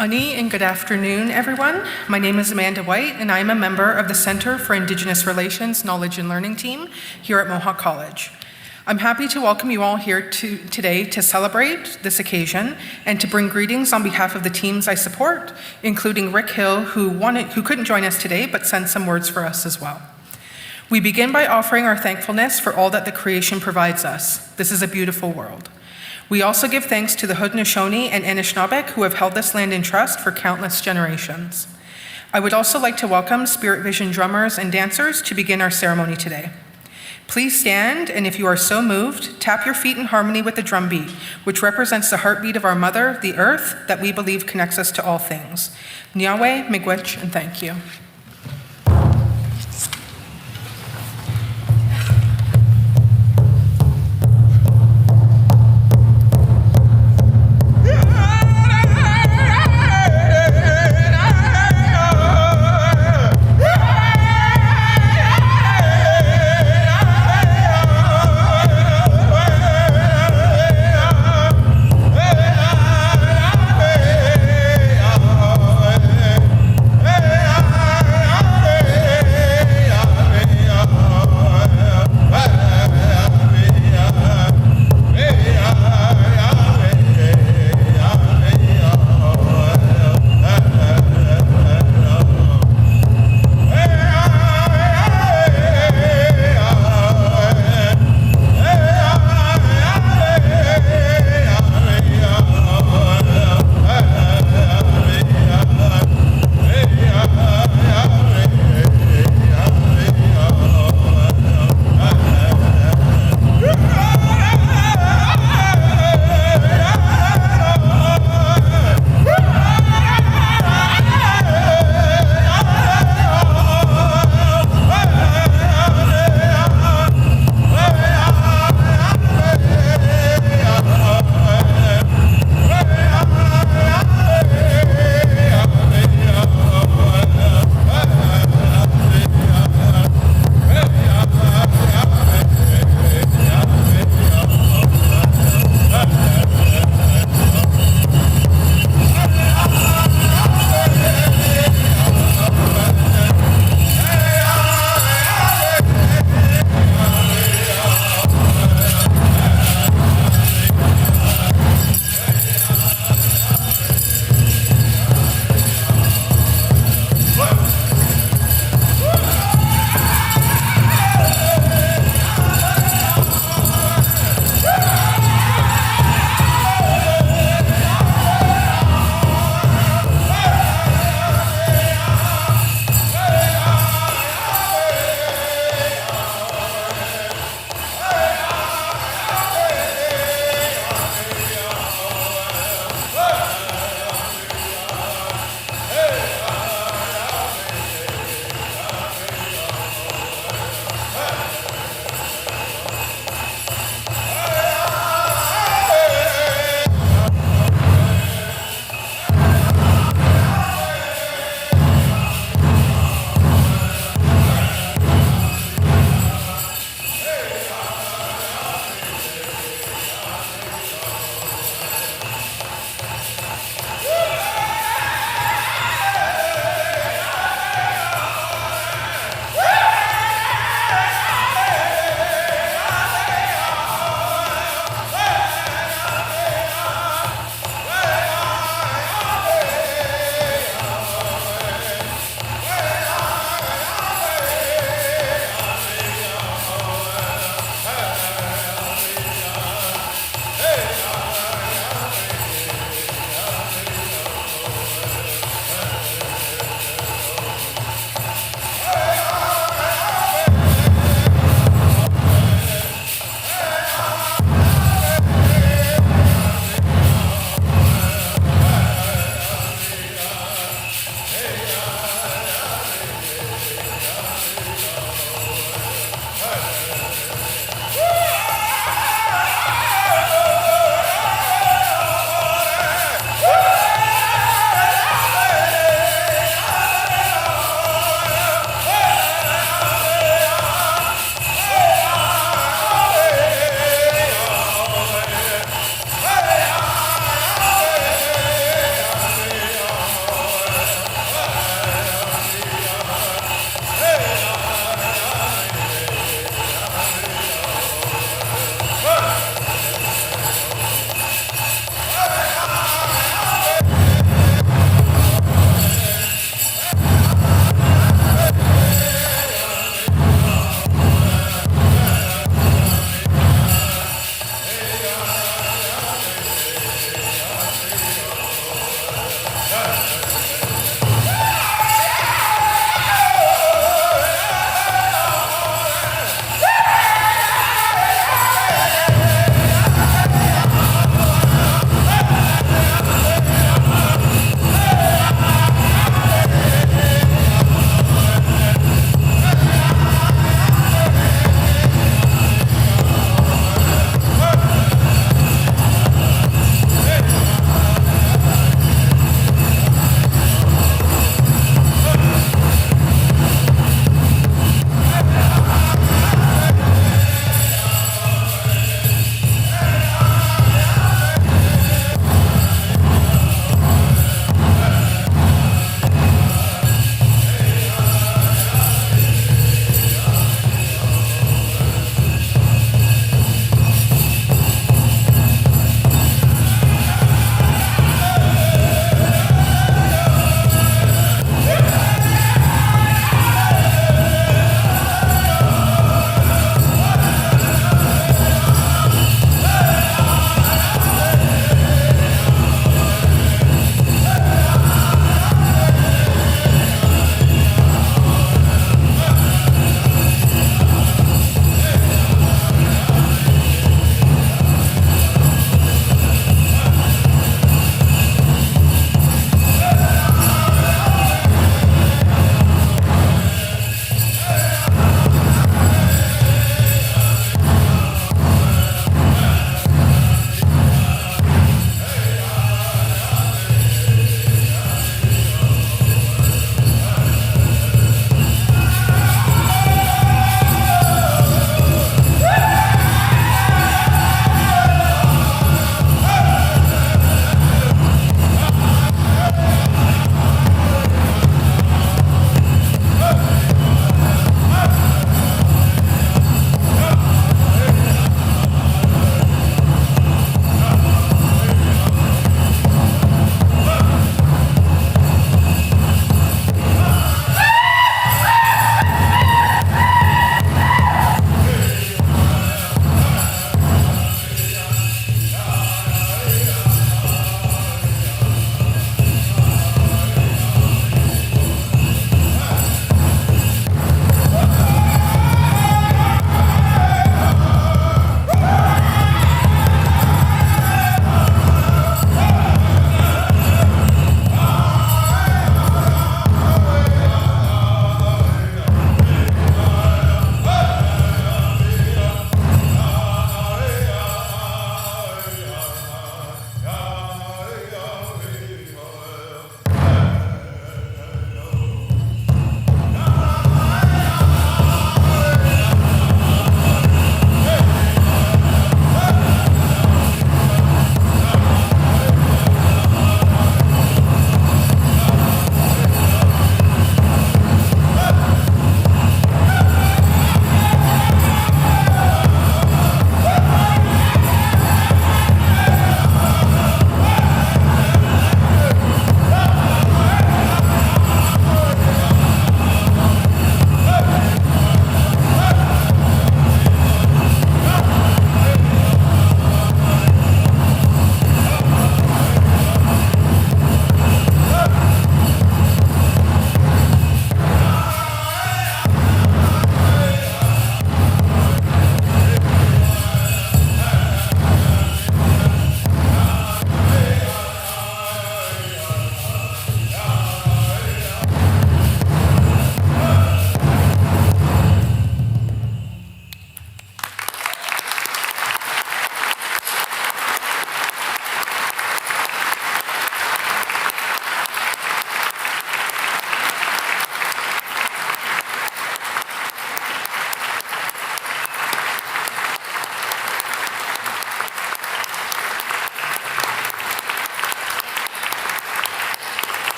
Ani, and good afternoon, everyone. My name is Amanda White, and I am a member of the Center for Indigenous Relations Knowledge and Learning team here at Mohawk College. I'm happy to welcome you all here today to celebrate this occasion and to bring greetings on behalf of the teams I support, including Rick Hill, who couldn't join us today, but sent some words for us as well. We begin by offering our thankfulness for all that the creation provides us. This is a beautiful world. We also give thanks to the Haudenosaunee and Anishinaabeg who have held this land in trust for countless generations. I would also like to welcome Spirit Vision drummers and dancers to begin our ceremony today. Please stand, and if you are so moved, tap your feet in harmony with the drum beat, which represents the heartbeat of our mother, the earth, that we believe connects us to all things. Niawe, miigwech, and thank you. Yeah.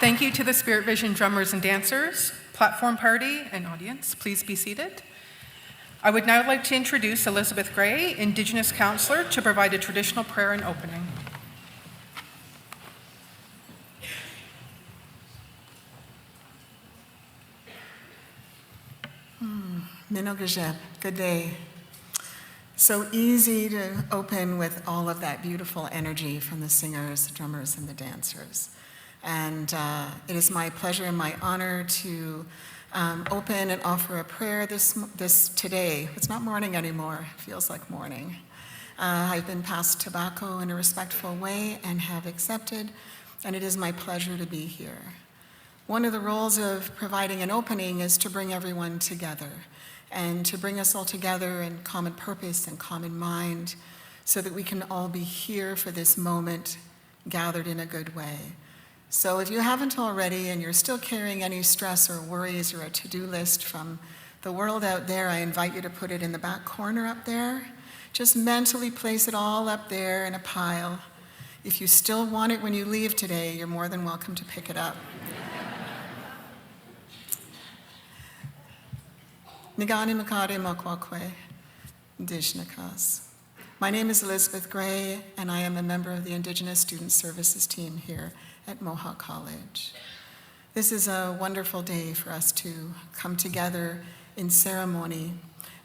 thank you to the Spirit Vision drummers and dancers, platform party, and audience. Please be seated. I would now like to introduce Elizabeth Gray, Indigenous Counselor, to provide a traditional prayer and opening. Minogajep, good day. So easy to open with all of that beautiful energy from the singers, the drummers, and the dancers. And it is my pleasure and my honor to open and offer a prayer this today. It's not morning anymore, it feels like morning. I've been passed tobacco in a respectful way and have accepted, and it is my pleasure to be here. One of the roles of providing an opening is to bring everyone together and to bring us all together in common purpose and common mind so that we can all be here for this moment, gathered in a good way. So if you haven't already and you're still carrying any stress or worries or a to-do list from the world out there, I invite you to put it in the back corner up there. Just mentally place it all up there in a pile. If you still want it when you leave today, you're more than welcome to pick it up. Nigani Makare Makwakwe, Ndishnakas. My name is Elizabeth Gray, and I am a member of the Indigenous Student Services team here at Mohawk College. This is a wonderful day for us to come together in ceremony,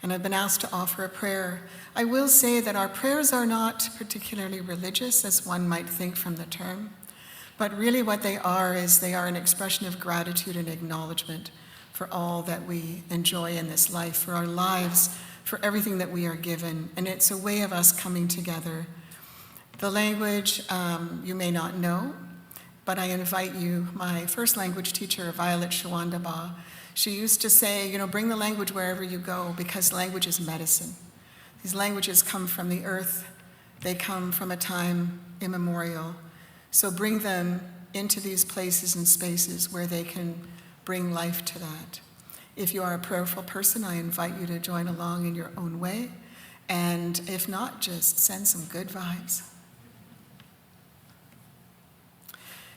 and I've been asked to offer a prayer. I will say that our prayers are not particularly religious, as one might think from the term, but really what they are is they are an expression of gratitude and acknowledgement for all that we enjoy in this life, for our lives, for everything that we are given. And it's a way of us coming together. The language you may not know, but I invite you, my first language teacher, Violet Shawandaba, she used to say, bring the language wherever you go, because language is medicine. These languages come from the earth. They come from a time immemorial. So bring them into these places and spaces where they can bring life to that. If you are a prayerful person, I invite you to join along in your own way. And if not, just send some good vibes.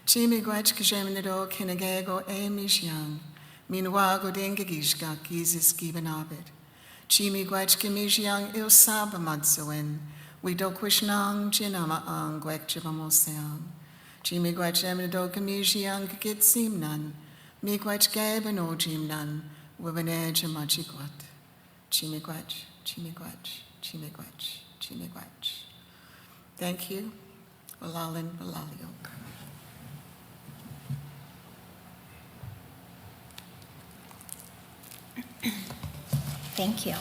Chimi gwach kjemnido kinegego e mishyang, minwago dengagishka gizis gibenabit. Chimi gwach kimishyang il sabamadzoen, we do kwishnang jinama ang gwek jibamoseang. Chimi gwach emnido kimishyang gitsimnan, Miigwach gaben o jimnan, wibane jamajikwat. Chimigwach, chimigwach, chimigwach, chimigwach. Thank you. Walalin walaliok. Thank you.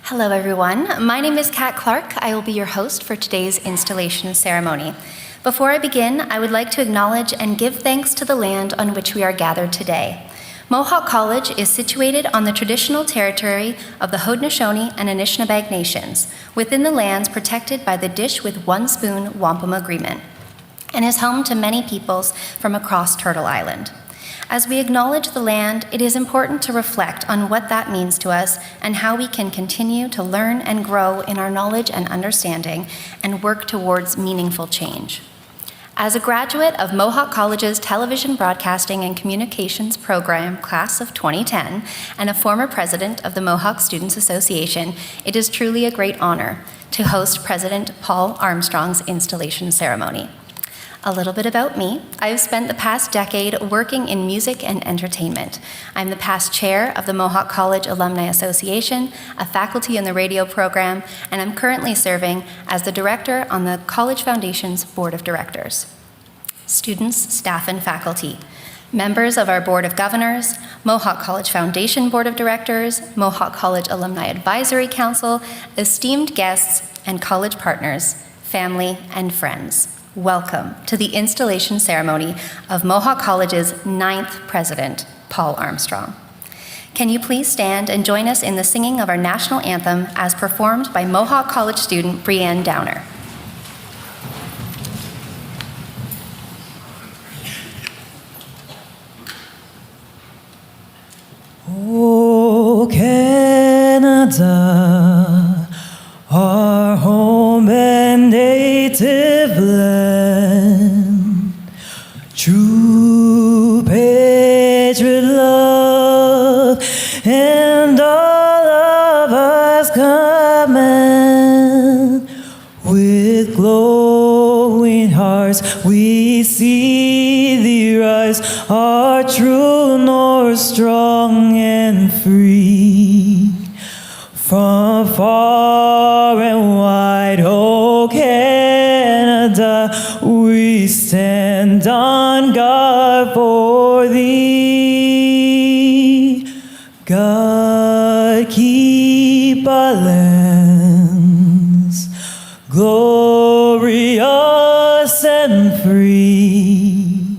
Hello, everyone. My name is Kat Clark. I will be your host for today's installation ceremony. Before I begin, I would like to acknowledge and give thanks to the land on which we are gathered today. Mohawk College is situated on the traditional territory of the Haudenosaunee and Anishinaabeg Nations, within the lands protected by the Dish with One Spoon Wampum Agreement, and is home to many peoples from across Turtle Island. As we acknowledge the land, it is important to reflect on what that means to us and how we can continue to learn and grow in our knowledge and understanding and work towards meaningful change. As a graduate of Mohawk College's Television Broadcasting and Communications Program Class of 2010 and a former president of the Mohawk Students Association, it is truly a great honor to host President Paul Armstrong's installation ceremony. A little bit about me. I've spent the past decade working in music and entertainment. I'm the past chair of the Mohawk College Alumni Association, a faculty in the radio program, and I'm currently serving as the director on the College Foundation's Board of Directors. Students, staff, and faculty, members of our Board of Governors, Mohawk College Foundation Board of Directors, Mohawk College Alumni Advisory Council, esteemed guests, and college partners, family, and friends. Welcome to the installation ceremony of Mohawk College's 9th president, Paul Armstrong. Can you please stand and join us in the singing of our national anthem as performed by Mohawk College student Brianne Downer. Oh, Canada, our home and native land, true stars, we see thee rise, our true north, strong and free. From far and wide, oh Canada, we stand on guard for thee. God, keep our lands glorious and free.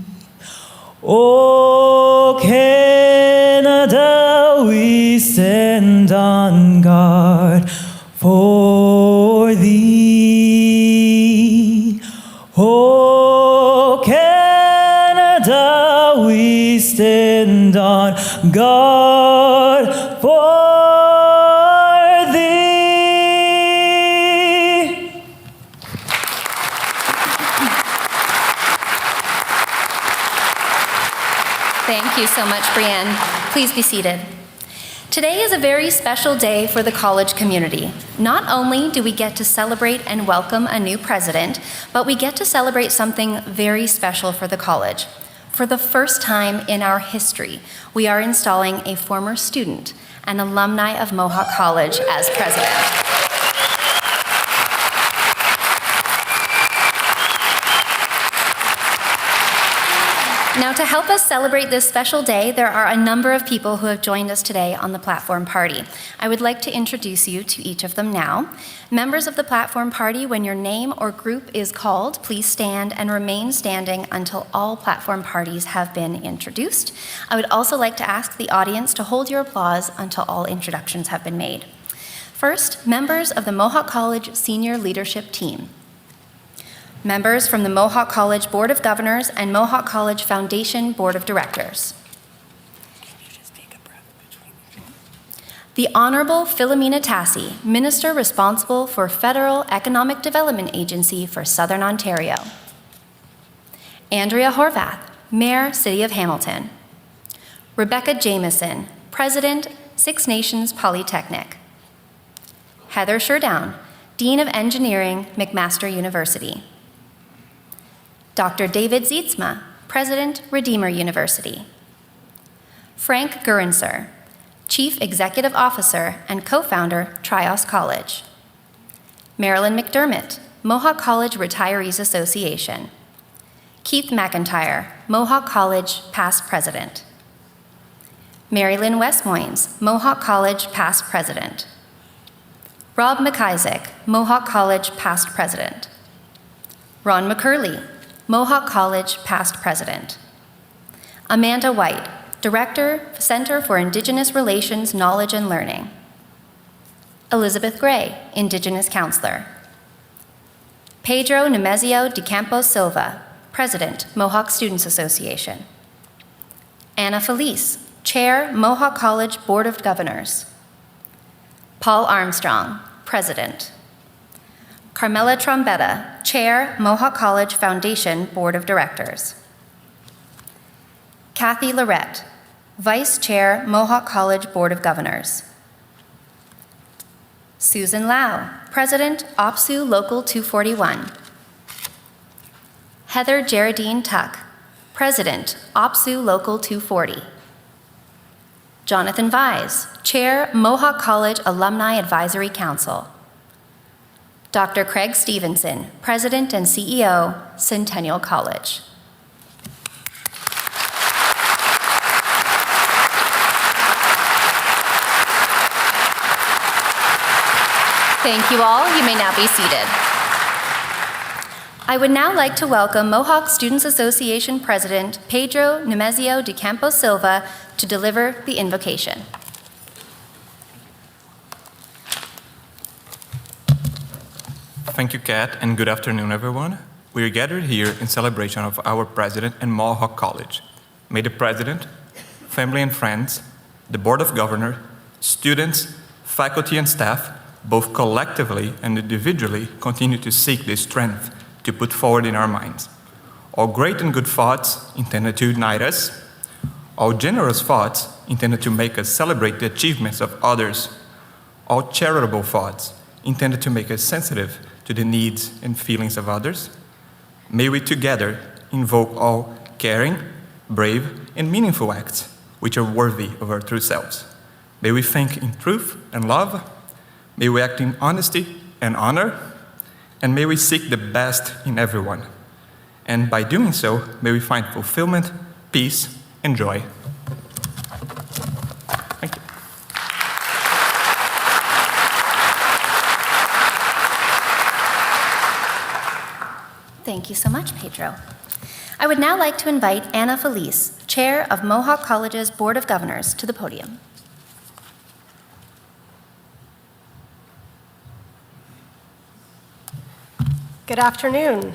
O Canada, we stand on guard for thee. O Canada, we stand on guard for thee. Thank you so much, Brienne. Please be seated. Today is a very special day for the college community. Not only do we get to celebrate and welcome a new president, but we get to celebrate something very special for the college. For the first time in our history, we are installing a former student and alumni of Mohawk College as president. Now, to help us celebrate this special day, there are a number of people who have joined us today on the Platform Party. I would like to introduce you to each of them now. Members of the Platform Party, when your name or group is called, please stand and remain standing until all Platform Parties have been introduced. I would also like to ask the audience to hold your applause until all introductions have been made. First, members of the Mohawk College Senior Leadership Team. Members from the Mohawk College Board of Governors and Mohawk College Foundation Board of Directors. The Honorable Philomena Tassi, Minister responsible for Federal Economic Development Agency for Southern Ontario. Andrea Horvath, Mayor, City of Hamilton. Rebecca Jameson, President, Six Nations Polytechnic. Heather Sherdown, Dean of Engineering, McMaster University. Dr. David Zietsma, President, Redeemer University. Frank Gurenser, Chief Executive Officer and co-founder, Trios College. Marilyn McDermott, Mohawk College Retirees Association. Keith McIntyre, Mohawk College Past President. Mary-Lynn Westmoynes, Mohawk College Past President. Rob McIsaac, Mohawk College Past President. Ron McCurley, Mohawk College Past President. Amanda White, Director, Center for Indigenous Relations, Knowledge and Learning. Elizabeth Gray, Indigenous Counselor. Pedro Nemesio de Campos Silva, President, Mohawk Students Association. Anna Felice, Chair, Mohawk College Board of Governors. Paul Armstrong, President. Carmela Trombetta, Chair, Mohawk College Foundation Board of Directors. Kathy Lorette, Vice Chair, Mohawk College Board of Governors. Susan Lau, President, OPSU Local 241. Heather Geraldine Tuck, President, OPSU Local 240. Jonathan Vise, Chair, Mohawk College Alumni Advisory Council. Dr. Craig Stevenson, President and CEO, Centennial College. Thank you all. You may now be seated. I would now like to welcome Mohawk Students Association President Pedro Nemesio de Campos Silva to deliver the invocation. Thank you, Kat, and good afternoon, everyone. We are gathered here in celebration of our president and Mohawk College. May the president, family and friends, the Board of Governors, students, faculty and staff, both collectively and individually, continue to seek the strength to put forward in our minds. All great and good thoughts intended to unite us, all generous thoughts intended to make us celebrate the achievements of others, all charitable thoughts intended to make us sensitive to the needs and feelings of others, May we together invoke all caring, brave, and meaningful acts which are worthy of our true selves. May we think in truth and love. May we act in honesty and honor. And may we seek the best in everyone. And by doing so, may we find fulfillment, peace, and joy. Thank you. Thank you so much, Pedro. I would now like to invite Anna Felice, Chair of Mohawk College's Board of Governors, to the podium. Good afternoon.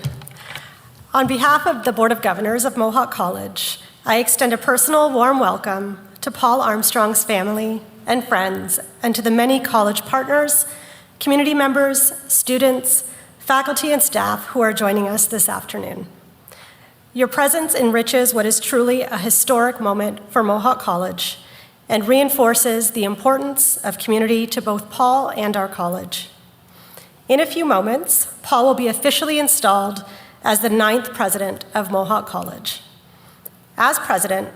On behalf of the Board of Governors of Mohawk College, I extend a personal warm welcome to Paul Armstrong's family and friends, and to the many college partners, community members, students, faculty, and staff who are joining us this afternoon. Your presence enriches what is truly a historic moment for Mohawk College and reinforces the importance of community to both Paul and our college. In a few moments, Paul will be officially installed as the 9th president of Mohawk College. As president,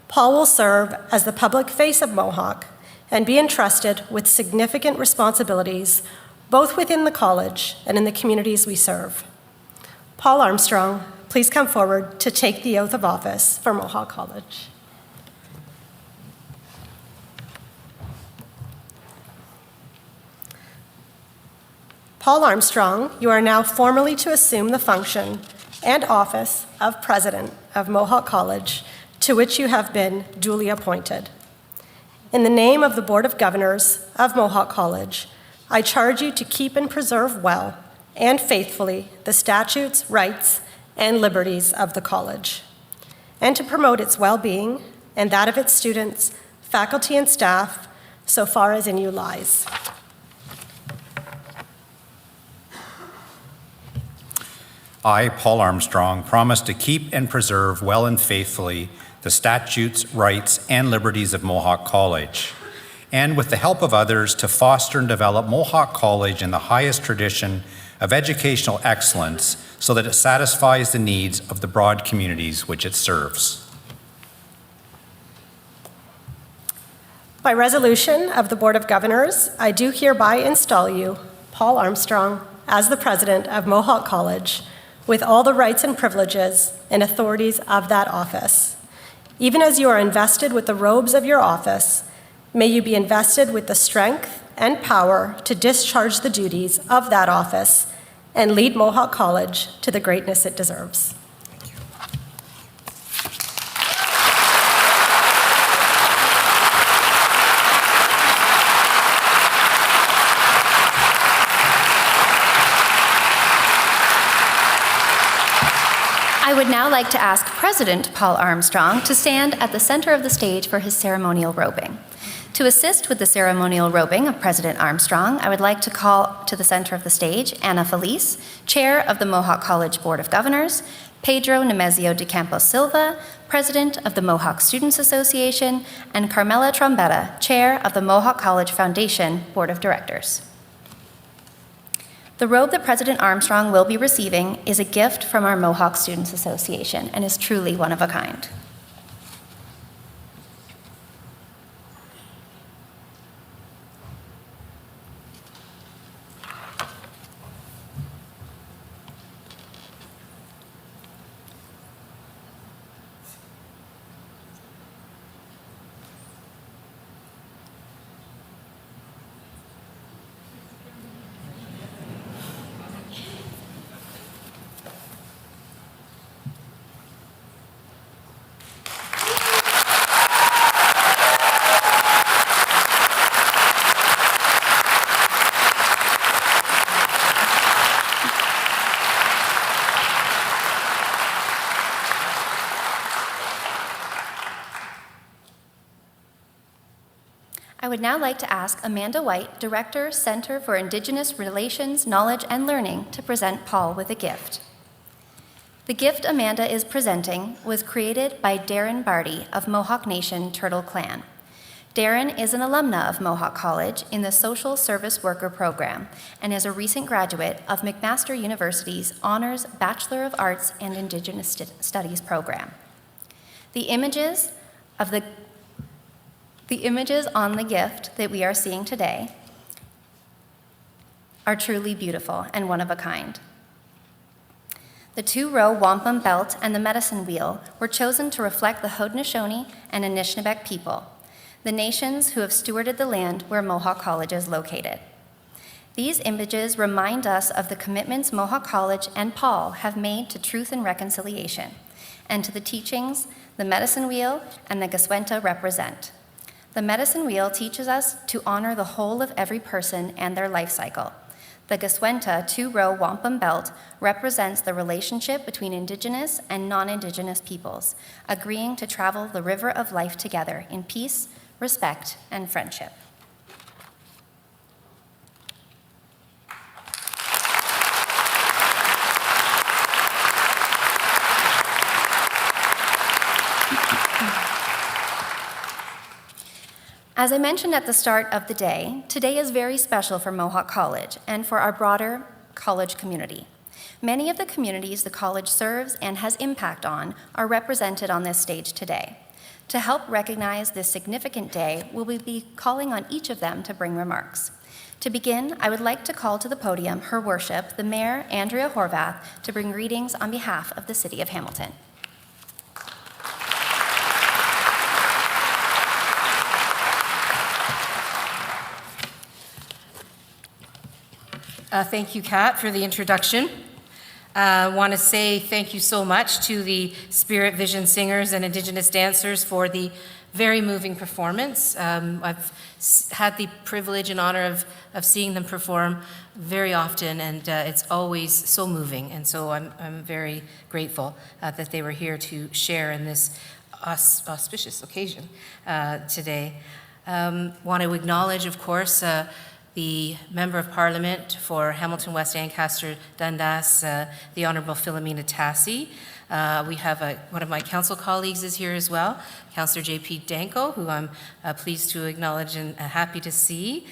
Paul will serve as the public face of Mohawk and be entrusted with significant responsibilities both within the college and in the communities we serve. Paul Armstrong, please come forward to take the oath of office for Mohawk College. Paul Armstrong, you are now formally to assume the function and office of President of Mohawk College, to which you have been duly appointed. In the name of the Board of Governors of Mohawk College, I charge you to keep and preserve well and faithfully the statutes, rights, and liberties of the college, and to promote its well-being and that of its students, faculty, and staff so far as in you lies. I, Paul Armstrong, promise to keep and preserve well and faithfully the statutes, rights, and liberties of Mohawk College, and with the help of others to foster and develop Mohawk College in the highest tradition of educational excellence so that it satisfies the needs of the broad communities which it serves. By resolution of the Board of Governors, I do hereby install you, Paul Armstrong, as the President of Mohawk College, with all the rights and privileges and authorities of that office. Even as you are invested with the robes of your office, may you be invested with the strength and power to discharge the duties of that office and lead Mohawk College to the greatness it deserves. I would now like to ask President Paul Armstrong to stand at the center of the stage for his ceremonial robing. To assist with the ceremonial robing of President Armstrong, I would like to call to the center of the stage Anna Felice, Chair of the Mohawk College Board of Governors, Pedro Nemesio de Campos Silva, President of the Mohawk Students Association, and Carmela Trombetta, Chair of the Mohawk College Foundation Board of Directors. The robe that President Armstrong will be receiving is a gift from our Mohawk Students Association and is truly one of a kind. I would now like to ask Amanda White, Director, Center for Indigenous Relations, Knowledge, and Learning, to present Paul with a gift. The gift Amanda is presenting was created by Darren Barty of Mohawk Nation Turtle Clan. Darren is an alumna of Mohawk College in the Social Service Worker Program and is a recent graduate of McMaster University's Honors Bachelor of Arts and Indigenous Studies program. The images on the gift that we are seeing today are truly beautiful and one of a kind. The 2-row wampum belt and the medicine wheel were chosen to reflect the Haudenosaunee and Anishinaabeg people, the nations who have stewarded the land where Mohawk College is located. These images remind us of the commitments Mohawk College and Paul have made to truth and reconciliation, and to the teachings the medicine wheel and the Gaswenta represent. The medicine wheel teaches us to honor the whole of every person and their life cycle. The Gaswenta 2-row wampum belt represents the relationship between Indigenous and non-Indigenous peoples, agreeing to travel the river of life together in peace, respect, and friendship. As I mentioned at the start of the day, today is very special for Mohawk College and for our broader college community. Many of the communities the college serves and has impact on are represented on this stage today. To help recognize this significant day, we will be calling on each of them to bring remarks. To begin, I would like to call to the podium Her Worship, the Mayor, Andrea Horvath, to bring greetings on behalf of the City of Hamilton. Thank you, Kat, for the introduction. I want to say thank you so much to the Spirit Vision singers and Indigenous dancers for the very moving performance. I've had the privilege and honor of seeing them perform very often, and it's always so moving. And so I'm very grateful that they were here to share in this auspicious occasion today. Want to acknowledge, of course, the Member of Parliament for Hamilton West Ancaster Dundas, the Honourable Philomena Tassi. We have one of my council colleagues is here as well, Councillor J.P. Danko, who I'm pleased to acknowledge and happy to see.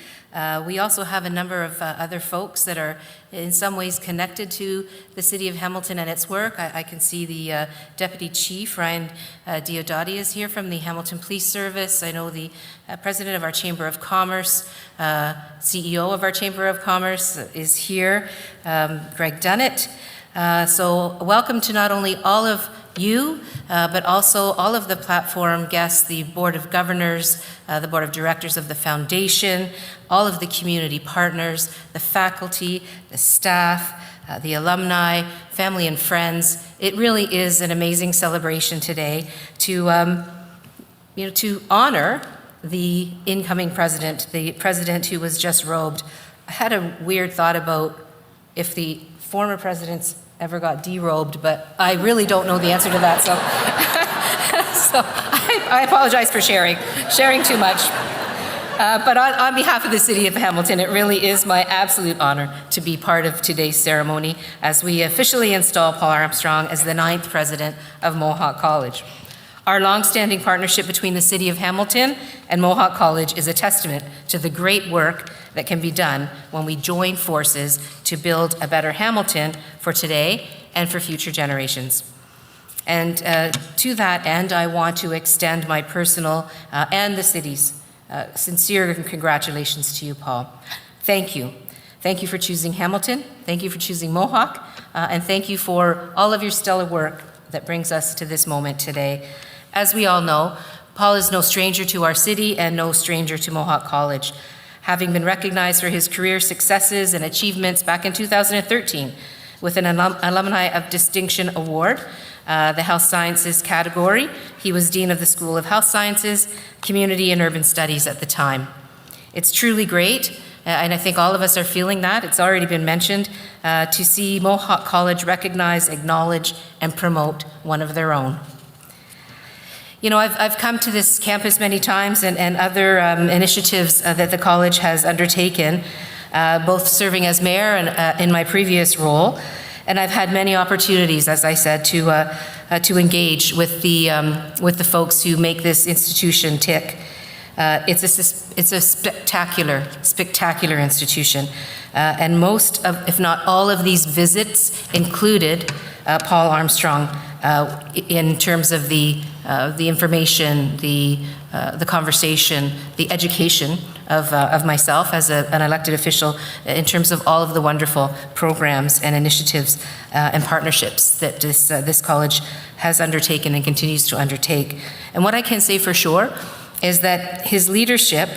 We also have a number of other folks that are in some ways connected to the City of Hamilton and its work. I can see the Deputy Chief, Ryan Diodati, is here from the Hamilton Police Service. I know the President of our Chamber of Commerce, CEO of our Chamber of Commerce is here, Greg Dunnett. So welcome to not only all of you, but also all of the platform guests, the Board of Governors, the Board of Directors of the Foundation, all of the community partners, the faculty, the staff, the alumni, family and friends. It really is an amazing celebration today to, to honor the incoming president, the president who was just robed. I had a weird thought about if the former presidents ever got derobed, but I really don't know the answer to that, so, so I apologize for sharing too much. But on behalf of the City of Hamilton, it really is my absolute honor to be part of today's ceremony as we officially install Paul Armstrong as the 9th president of Mohawk College. Our long-standing partnership between the City of Hamilton and Mohawk College is a testament to the great work that can be done when we join forces to build a better Hamilton for today and for future generations. And to that end, I want to extend my personal and the city's sincere congratulations to you, Paul. Thank you. Thank you for choosing Hamilton. Thank you for choosing Mohawk. And thank you for all of your stellar work that brings us to this moment today. As we all know, Paul is no stranger to our city and no stranger to Mohawk College, having been recognized for his career successes and achievements back in 2013 with an Alumni of Distinction Award, the Health Sciences category. He was Dean of the School of Health Sciences, Community and Urban Studies at the time. It's truly great, and I think all of us are feeling that. It's already been mentioned, to see Mohawk College recognize, acknowledge, and promote one of their own. You know, I've come to this campus many times and other initiatives that the college has undertaken, both serving as mayor and in my previous role. And I've had many opportunities, as I said, to engage with the folks who make this institution tick. It's a spectacular institution. And most of, if not all of these visits included Paul Armstrong in terms of the information, the conversation, the education of myself as an elected official in terms of all of the wonderful programs and initiatives and partnerships that this college has undertaken and continues to undertake. And what I can say for sure is that his leadership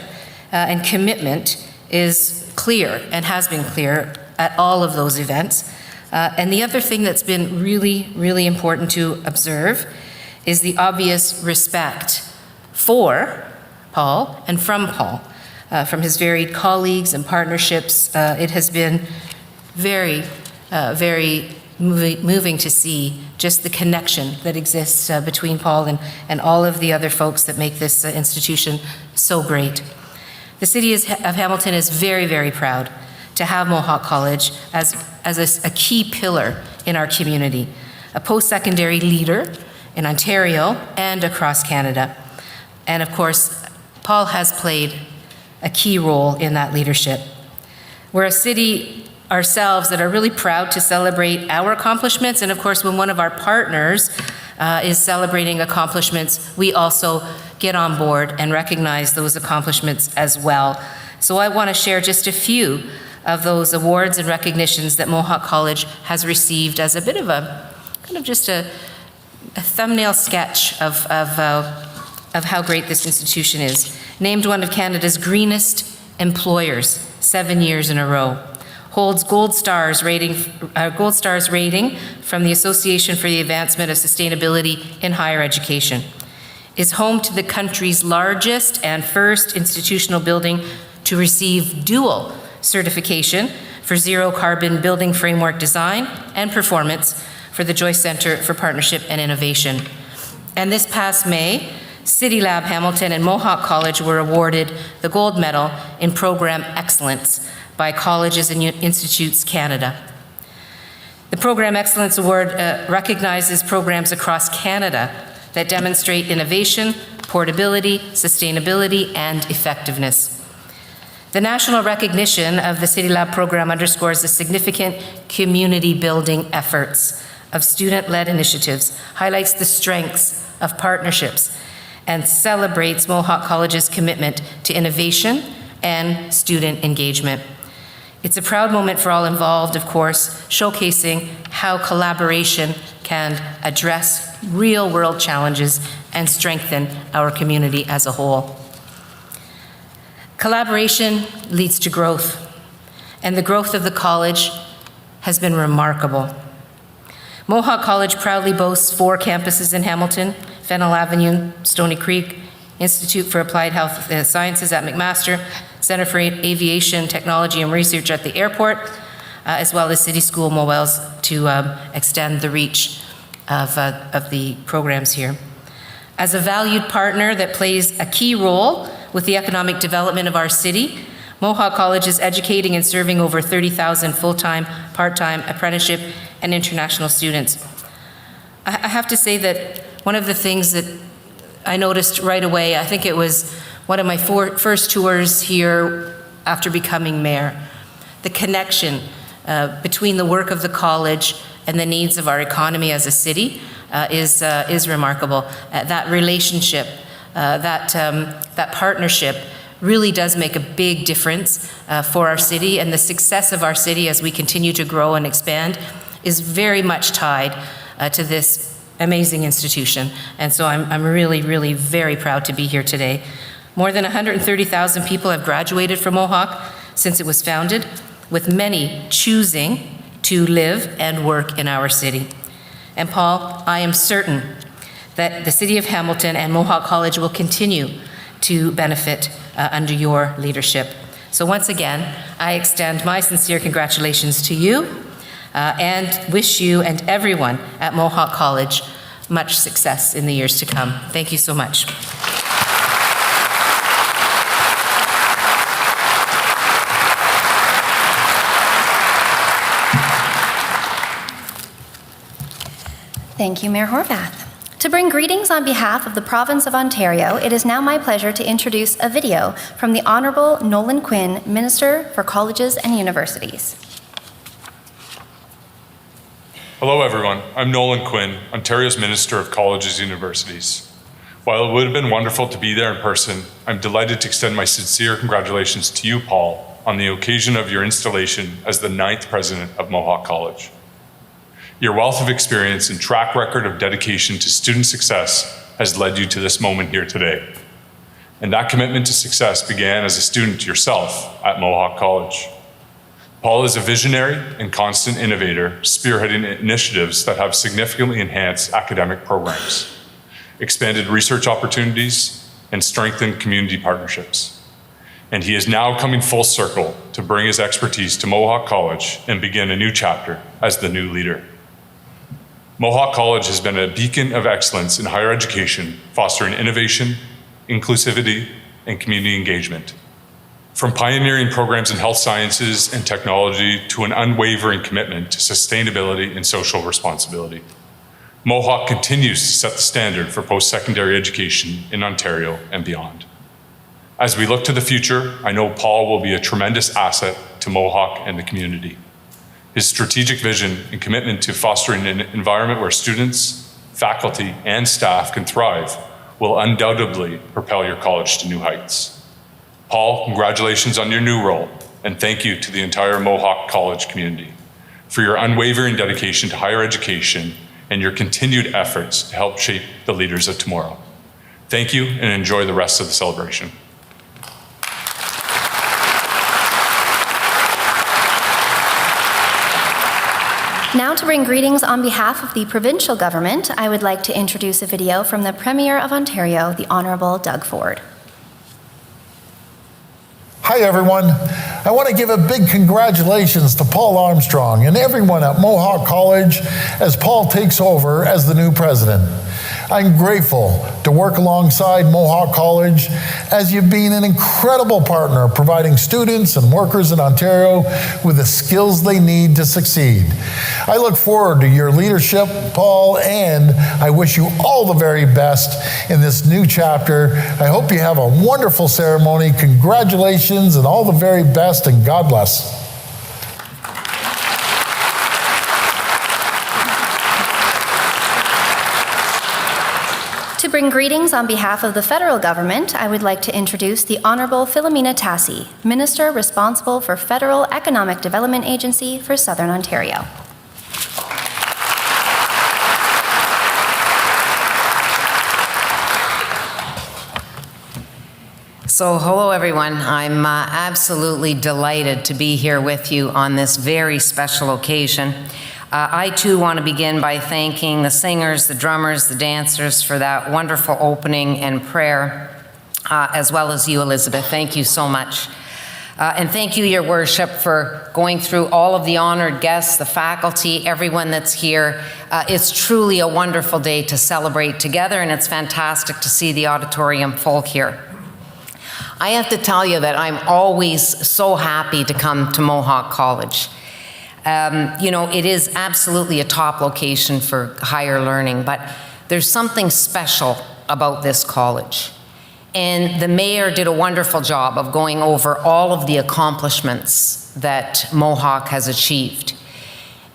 and commitment is clear and has been clear at all of those events. And the other thing that's been really, really important to observe is the obvious respect for Paul and from Paul, from his varied colleagues and partnerships. It has been very, very moving to see just the connection that exists between Paul and all of the other folks that make this institution so great. The city of Hamilton is very, very proud to have Mohawk College as a key pillar in our community, a post-secondary leader in Ontario and across Canada. And of course, Paul has played a key role in that leadership. We're a city ourselves that are really proud to celebrate our accomplishments, and of course, when one of our partners is celebrating accomplishments, we also get on board and recognize those accomplishments as well. So I want to share just a few of those awards and recognitions that Mohawk College has received as a bit of a, kind of just a thumbnail sketch of how great this institution is. Named one of Canada's greenest employers 7 years in a row. Holds Gold Stars rating from the Association for the Advancement of Sustainability in Higher Education. Is home to the country's largest and first institutional building to receive dual certification for zero carbon building framework design and performance for the Joyce Centre for Partnership and Innovation. And this past May, City Lab Hamilton and Mohawk College were awarded the Gold Medal in Program Excellence by Colleges and Institutes Canada. The Program Excellence Award recognizes programs across Canada that demonstrate innovation, portability, sustainability, and effectiveness. The national recognition of the City Lab program underscores the significant community building efforts of student-led initiatives, highlights the strengths of partnerships, and celebrates Mohawk College's commitment to innovation and student engagement. It's a proud moment for all involved, of course, showcasing how collaboration can address real-world challenges and strengthen our community as a whole. Collaboration leads to growth, and the growth of the college has been remarkable. Mohawk College proudly boasts 4 campuses in Hamilton: Fennell Avenue, Stony Creek, Institute for Applied Health Sciences at McMaster, Center for Aviation, Technology and Research at the airport, as well as City School Mowells to extend the reach of the programs here. As a valued partner that plays a key role with the economic development of our city, Mohawk College is educating and serving over 30,000 full-time, part-time, apprenticeship, and international students. I have to say that one of the things that I noticed right away, I think it was one of my first tours here after becoming mayor, the connection between the work of the college and the needs of our economy as a city is remarkable. That relationship, that partnership really does make a big difference for our city, and the success of our city as we continue to grow and expand is very much tied to this amazing institution. And so I'm really, really very proud to be here today. More than 130,000 people have graduated from Mohawk since it was founded, with many choosing to live and work in our city. And Paul, I am certain that the City of Hamilton and Mohawk College will continue to benefit under your leadership. So once again, I extend my sincere congratulations to you and wish you and everyone at Mohawk College much success in the years to come. Thank you so much. Thank you, Mayor Horvath. To bring greetings on behalf of the Province of Ontario, it is now my pleasure to introduce a video from the Honourable Nolan Quinn, Minister for Colleges and Universities. Hello everyone, I'm Nolan Quinn, Ontario's Minister of Colleges and Universities. While it would have been wonderful to be there in person, I'm delighted to extend my sincere congratulations to you, Paul, on the occasion of your installation as the 9th President of Mohawk College. Your wealth of experience and track record of dedication to student success has led you to this moment here today. And that commitment to success began as a student yourself at Mohawk College. Paul is a visionary and constant innovator, spearheading initiatives that have significantly enhanced academic programs, expanded research opportunities, and strengthened community partnerships. And he is now coming full circle to bring his expertise to Mohawk College and begin a new chapter as the new leader. Mohawk College has been a beacon of excellence in higher education, fostering innovation, inclusivity, and community engagement. From pioneering programs in health sciences and technology to an unwavering commitment to sustainability and social responsibility, Mohawk continues to set the standard for post-secondary education in Ontario and beyond. As we look to the future, I know Paul will be a tremendous asset to Mohawk and the community. His strategic vision and commitment to fostering an environment where students, faculty, and staff can thrive will undoubtedly propel your college to new heights. Paul, congratulations on your new role, and thank you to the entire Mohawk College community for your unwavering dedication to higher education and your continued efforts to help shape the leaders of tomorrow. Thank you, and enjoy the rest of the celebration. Now to bring greetings on behalf of the provincial government, I would like to introduce a video from the Premier of Ontario, the Honourable Doug Ford. Hi everyone. I want to give a big congratulations to Paul Armstrong and everyone at Mohawk College as Paul takes over as the new president. I'm grateful to work alongside Mohawk College as you've been an incredible partner providing students and workers in Ontario with the skills they need to succeed. I look forward to your leadership, Paul, and I wish you all the very best in this new chapter. I hope you have a wonderful ceremony. Congratulations and all the very best, and God bless. To bring greetings on behalf of the federal government, I would like to introduce the Honourable Philomena Tassi, Minister responsible for Federal Economic Development Agency for Southern Ontario. So hello everyone, I'm absolutely delighted to be here with you on this very special occasion. I too want to begin by thanking the singers, the drummers, the dancers for that wonderful opening and prayer, as well as you, Elizabeth. Thank you so much. And thank you, Your Worship, for going through all of the honored guests, the faculty, everyone that's here. It's truly a wonderful day to celebrate together, and it's fantastic to see the auditorium full here. I have to tell you that I'm always so happy to come to Mohawk College. You know, it is absolutely a top location for higher learning, but there's something special about this college. And the mayor did a wonderful job of going over all of the accomplishments that Mohawk has achieved.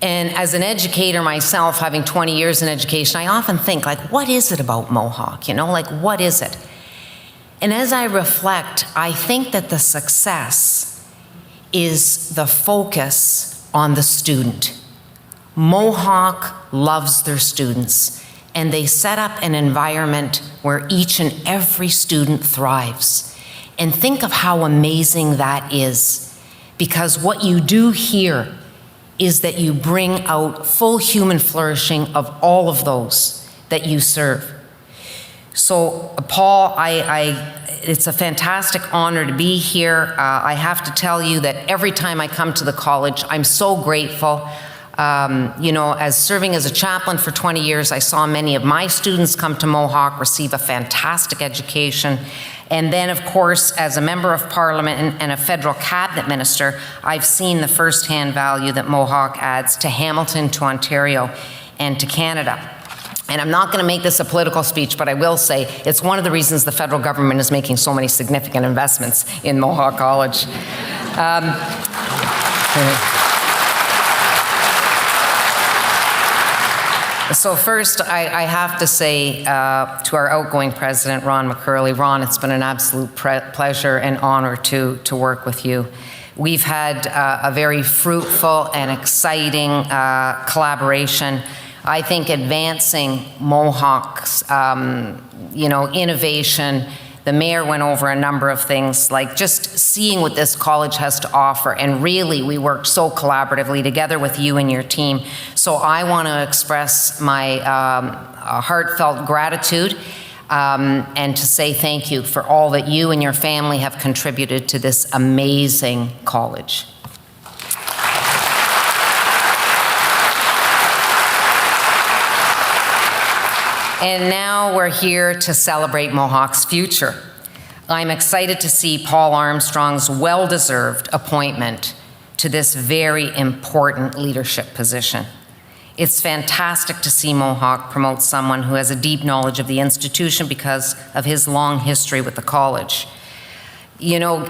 And as an educator myself, having 20 years in education, I often think, like, what is it about Mohawk? You know, like, what is it? And as I reflect, I think that the success is the focus on the student. Mohawk loves their students, and they set up an environment where each and every student thrives. And think of how amazing that is, because what you do here is that you bring out full human flourishing of all of those that you serve. So, Paul, it's a fantastic honor to be here. I have to tell you that every time I come to the college, I'm so grateful. You know, as serving as a chaplain for 20 years, I saw many of my students come to Mohawk, receive a fantastic education. And then, of course, as a member of Parliament and a federal cabinet minister, I've seen the firsthand value that Mohawk adds to Hamilton, to Ontario, and to Canada. And I'm not going to make this a political speech, but I will say it's one of the reasons the federal government is making so many significant investments in Mohawk College. So first, I have to say to our outgoing president, Ron McCurley, Ron, it's been an absolute pleasure and honor to work with you. We've had a very fruitful and exciting collaboration. I think advancing Mohawk's, innovation. The mayor went over a number of things, like just seeing what this college has to offer. And really, we worked so collaboratively together with you and your team. So I want to express my heartfelt gratitude and to say thank you for all that you and your family have contributed to this amazing college. And now we're here to celebrate Mohawk's future. I'm excited to see Paul Armstrong's well-deserved appointment to this very important leadership position. It's fantastic to see Mohawk promote someone who has a deep knowledge of the institution because of his long history with the college. You know,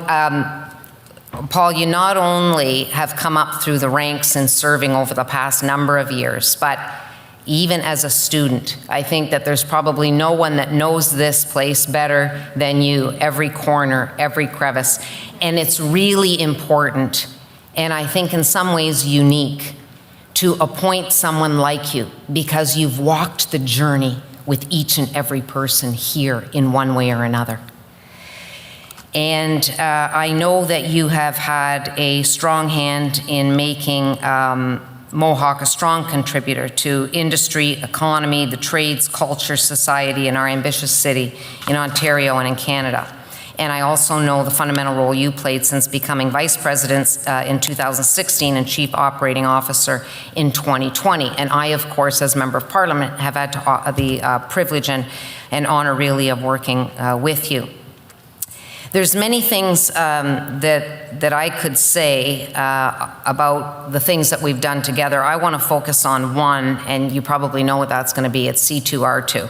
Paul, you not only have come up through the ranks in serving over the past number of years, but even as a student, I think that there's probably no one that knows this place better than you, every corner, every crevice. And it's really important, and I think in some ways unique, to appoint someone like you because you've walked the journey with each and every person here in one way or another. And I know that you have had a strong hand in making Mohawk a strong contributor to industry, economy, the trades, culture, society, and our ambitious city in Ontario and in Canada. And I also know the fundamental role you played since becoming Vice President in 2016 and Chief Operating Officer in 2020. And I, of course, as Member of Parliament, have had the privilege and honor really of working with you. There's many things that I could say about the things that we've done together. I want to focus on one, and you probably know what that's going to be. It's C2R2.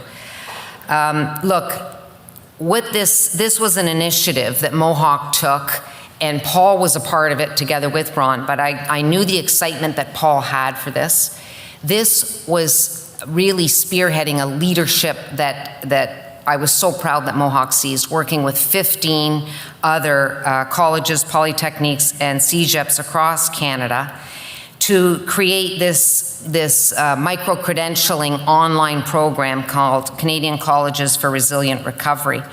Look, what this was an initiative that Mohawk took, and Paul was a part of it together with Ron, but I knew the excitement that Paul had for this. This was really spearheading a leadership that I was so proud that Mohawk seized, working with 15 other colleges, polytechniques, and CEGEPs across Canada to create this micro-credentialing online program called Canadian Colleges for Resilient Recovery.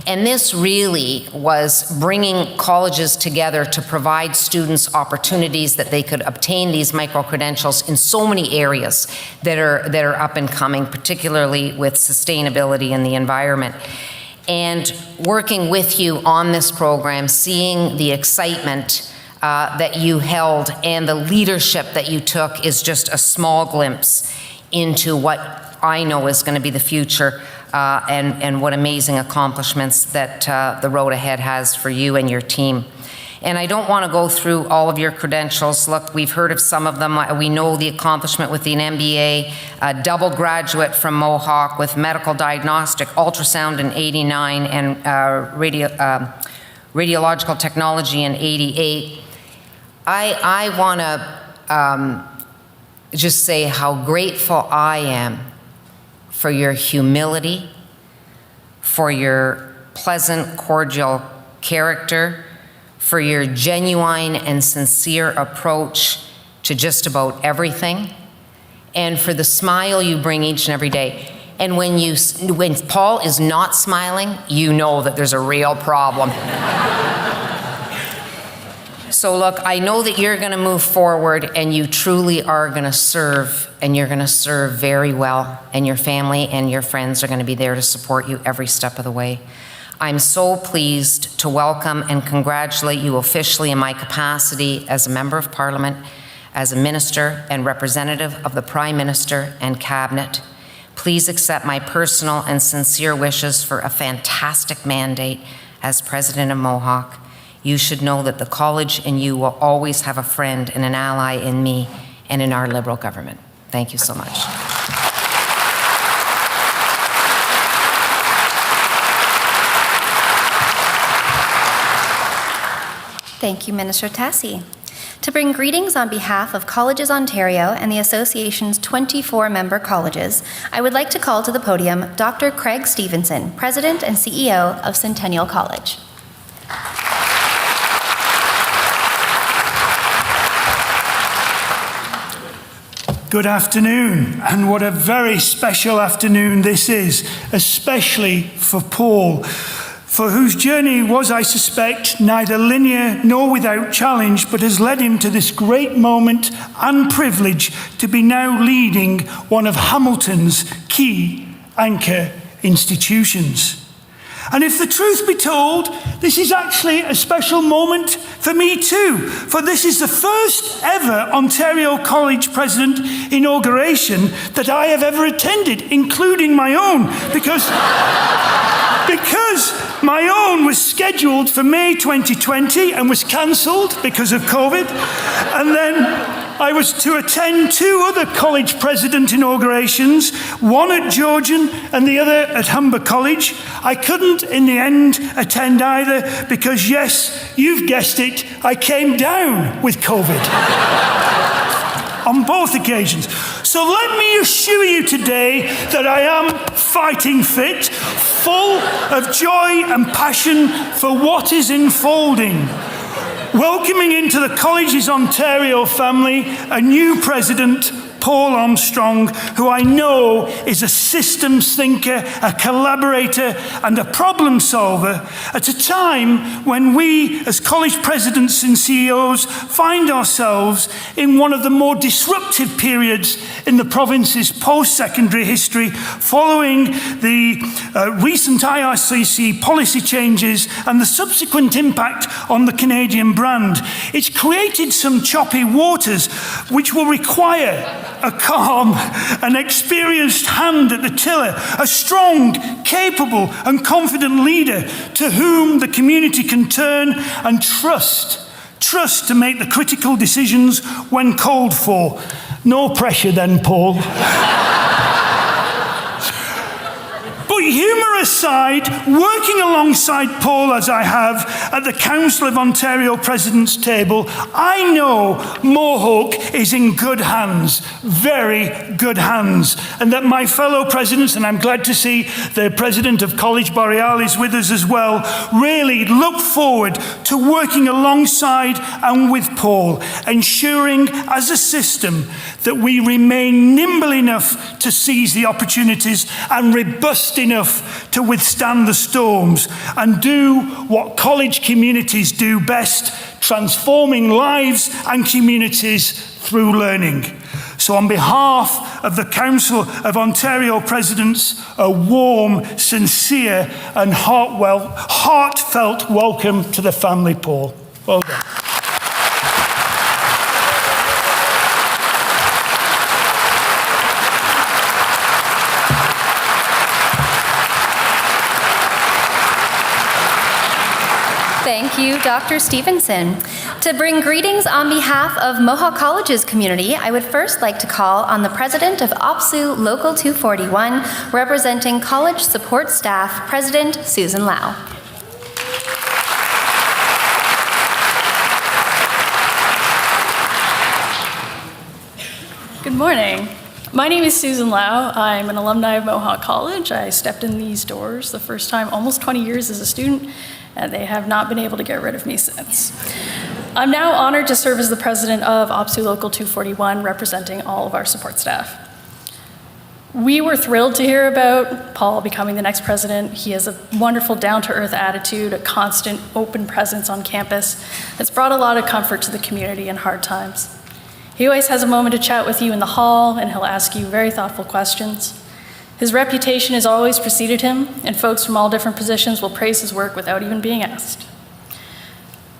And this really was bringing colleges together to provide students opportunities that they could obtain these micro-credentials in so many areas that are up and coming, particularly with sustainability and the environment. And working with you on this program, seeing the excitement that you held and the leadership that you took is just a small glimpse into what I know is going to be the future and what amazing accomplishments that the road ahead has for you and your team. And I don't want to go through all of your credentials. Look, we've heard of some of them. We know the accomplishment with an MBA, a double graduate from Mohawk with medical diagnostic, ultrasound in '89, and radiological technology in '88. I want to just say how grateful I am for your humility, for your pleasant, cordial character, for your genuine and sincere approach to just about everything, and for the smile you bring each and every day. And when Paul is not smiling, you know that there's a real problem. So look, I know that you're going to move forward and you truly are going to serve, and you're going to serve very well, and your family and your friends are going to be there to support you every step of the way. I'm so pleased to welcome and congratulate you officially in my capacity as a Member of Parliament, as a Minister and representative of the Prime Minister and Cabinet. Please accept my personal and sincere wishes for a fantastic mandate as President of Mohawk. You should know that the college and you will always have a friend and an ally in me and in our Liberal government. Thank you so much. Thank you, Minister Tassi. To bring greetings on behalf of Colleges Ontario and the Association's 24-member colleges, I would like to call to the podium Dr. Craig Stevenson, President and CEO of Centennial College. Good afternoon, and what a very special afternoon this is, especially for Paul, for whose journey was, I suspect, neither linear nor without challenge, but has led him to this great moment and privilege to be now leading one of Hamilton's key anchor institutions. And if the truth be told, this is actually a special moment for me too, for this is the first ever Ontario College President inauguration that I have ever attended, including my own, because my own was scheduled for May 2020 and was cancelled because of COVID, and then I was to attend two other college president inaugurations, one at Georgian and the other at Humber College. I couldn't, in the end, attend either because, yes, you've guessed it, I came down with COVID on both occasions. So let me assure you today that I am fighting fit, full of joy and passion for what is unfolding. Welcoming into the Colleges Ontario family a new president, Paul Armstrong, who I know is a systems thinker, a collaborator, and a problem solver at a time when we, as college presidents and CEOs, find ourselves in one of the more disruptive periods in the province's post-secondary history, following the recent IRCC policy changes and the subsequent impact on the Canadian brand. It's created some choppy waters, which will require a calm and experienced hand at the tiller, a strong, capable and confident leader to whom the community can turn and trust to make the critical decisions when called for. No pressure then, Paul. But humour aside, working alongside Paul as I have at the Council of Ontario President's table, I know Mohawk is in good hands, very good hands, and that my fellow presidents, and I'm glad to see the President of College Boreal is with us as well, really look forward to working alongside and with Paul, ensuring as a system that we remain nimble enough to seize the opportunities and robust enough to withstand the storms and do what college communities do best, transforming lives and communities through learning. So on behalf of the Council of Ontario Presidents, a warm, sincere and heartfelt welcome to the family, Paul. Well done. Thank you, Dr. Stevenson. To bring greetings on behalf of Mohawk College's community, I would first like to call on the President of OPSU Local 241, representing college support staff, President Susan Lau. Good morning. My name is Susan Lau. I'm an alumni of Mohawk College. I stepped in these doors the first time almost 20 years as a student, and they have not been able to get rid of me since. I'm now honored to serve as the president of OPSU Local 241, representing all of our support staff. We were thrilled to hear about Paul becoming the next president. He has a wonderful down-to-earth attitude, a constant open presence on campus that's brought a lot of comfort to the community in hard times. He always has a moment to chat with you in the hall, and he'll ask you very thoughtful questions. His reputation has always preceded him, and folks from all different positions will praise his work without even being asked.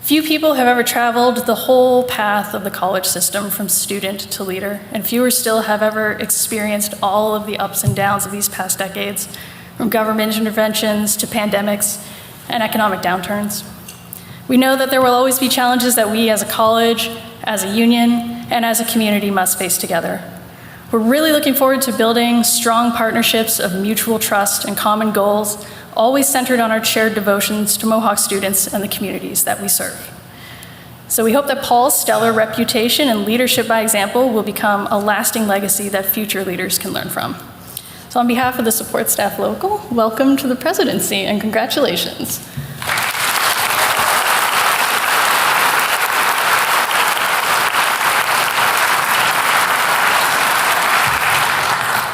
Few people have ever traveled the whole path of the college system from student to leader, and fewer still have ever experienced all of the ups and downs of these past decades, from government interventions to pandemics and economic downturns. We know that there will always be challenges that we as a college, as a union, and as a community must face together. We're really looking forward to building strong partnerships of mutual trust and common goals, always centered on our shared devotions to Mohawk students and the communities that we serve. So we hope that Paul's stellar reputation and leadership by example will become a lasting legacy that future leaders can learn from. So on behalf of the support staff local, welcome to the presidency and congratulations.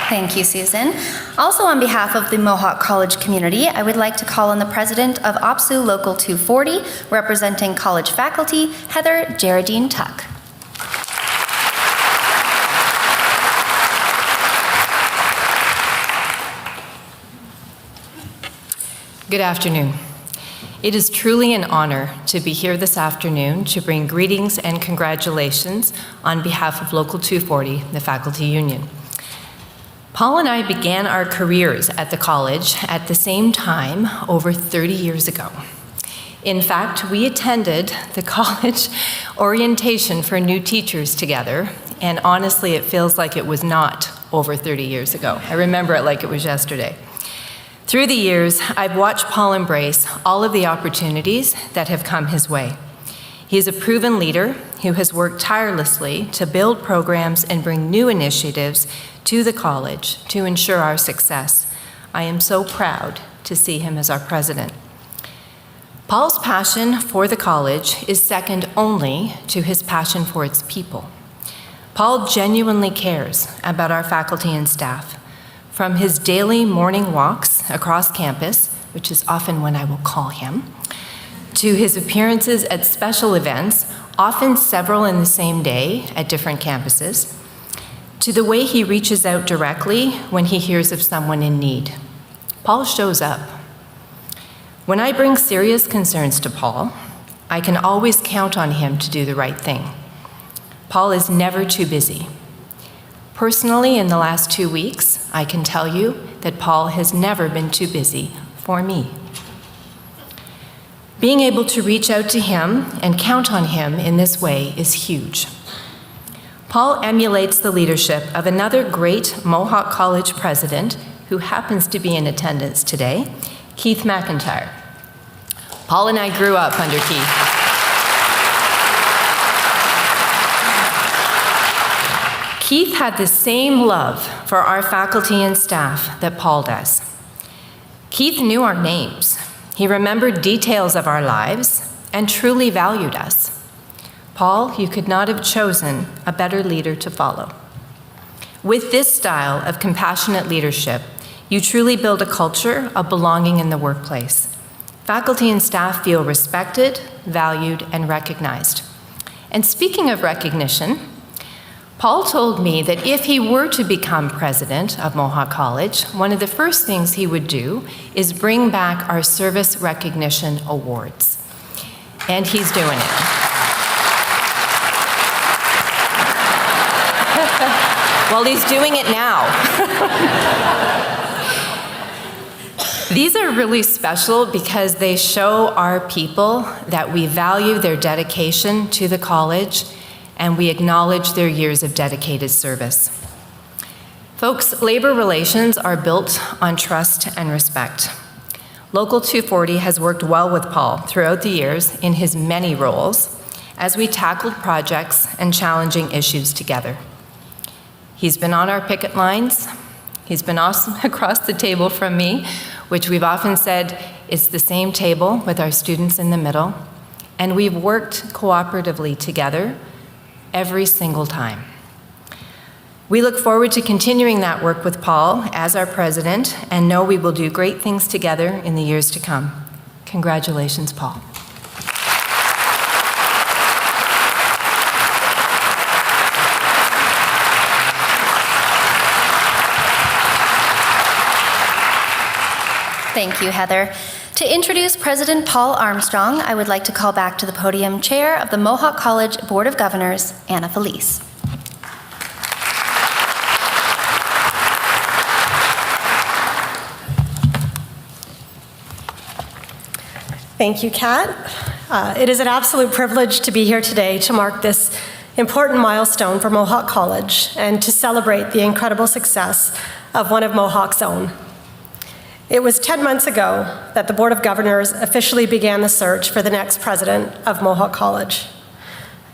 Thank you, Susan. Also on behalf of the Mohawk College community, I would like to call on the president of OPSU Local 240, representing college faculty, Heather Geraldine Tuck. Good afternoon. It is truly an honor to be here this afternoon to bring greetings and congratulations on behalf of Local 240, the Faculty Union. Paul and I began our careers at the college at the same time over 30 years ago. In fact, we attended the college orientation for new teachers together, and honestly, it feels like it was not over 30 years ago. I remember it like it was yesterday. Through the years, I've watched Paul embrace all of the opportunities that have come his way. He is a proven leader who has worked tirelessly to build programs and bring new initiatives to the college to ensure our success. I am so proud to see him as our president. Paul's passion for the college is second only to his passion for its people. Paul genuinely cares about our faculty and staff. From his daily morning walks across campus, which is often when I will call him, to his appearances at special events, often several in the same day at different campuses, to the way he reaches out directly when he hears of someone in need. Paul shows up. When I bring serious concerns to Paul, I can always count on him to do the right thing. Paul is never too busy. Personally, in the last 2 weeks, I can tell you that Paul has never been too busy for me. Being able to reach out to him and count on him in this way is huge. Paul emulates the leadership of another great Mohawk College president who happens to be in attendance today, Keith McIntyre. Paul and I grew up under Keith. Keith had the same love for our faculty and staff that Paul does. Keith knew our names. He remembered details of our lives and truly valued us. Paul, you could not have chosen a better leader to follow. With this style of compassionate leadership, you truly build a culture of belonging in the workplace. Faculty and staff feel respected, valued, and recognized. And speaking of recognition, Paul told me that if he were to become president of Mohawk College, one of the first things he would do is bring back our service recognition awards. And he's doing it. Well, he's doing it now. These are really special because they show our people that we value their dedication to the college and we acknowledge their years of dedicated service. Folks, labor relations are built on trust and respect. Local 240 has worked well with Paul throughout the years in his many roles as we tackled projects and challenging issues together. He's been on our picket lines. He's been awesome across the table from me, which we've often said is the same table with our students in the middle. And we've worked cooperatively together every single time. We look forward to continuing that work with Paul as our president and know we will do great things together in the years to come. Congratulations, Paul. Thank you, Heather. To introduce President Paul Armstrong, I would like to call back to the podium Chair of the Mohawk College Board of Governors, Anna Felice. Thank you, Kat. It is an absolute privilege to be here today to mark this important milestone for Mohawk College and to celebrate the incredible success of one of Mohawk's own. It was 10 months ago that the Board of Governors officially began the search for the next president of Mohawk College.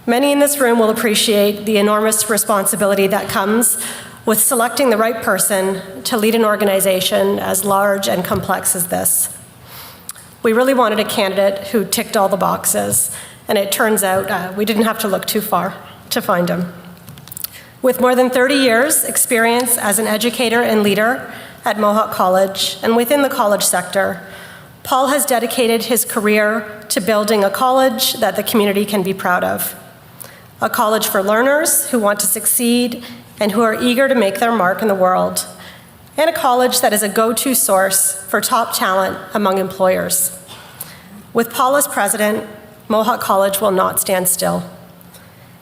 Many in this room will appreciate the enormous responsibility that comes with selecting the right person to lead an organization as large and complex as this. We really wanted a candidate who ticked all the boxes, and it turns out we didn't have to look too far to find him. With more than 30 years' experience as an educator and leader at Mohawk College and within the college sector, Paul has dedicated his career to building a college that the community can be proud of. A college for learners who want to succeed and who are eager to make their mark in the world, and a college that is a go-to source for top talent among employers. With Paul as president, Mohawk College will not stand still.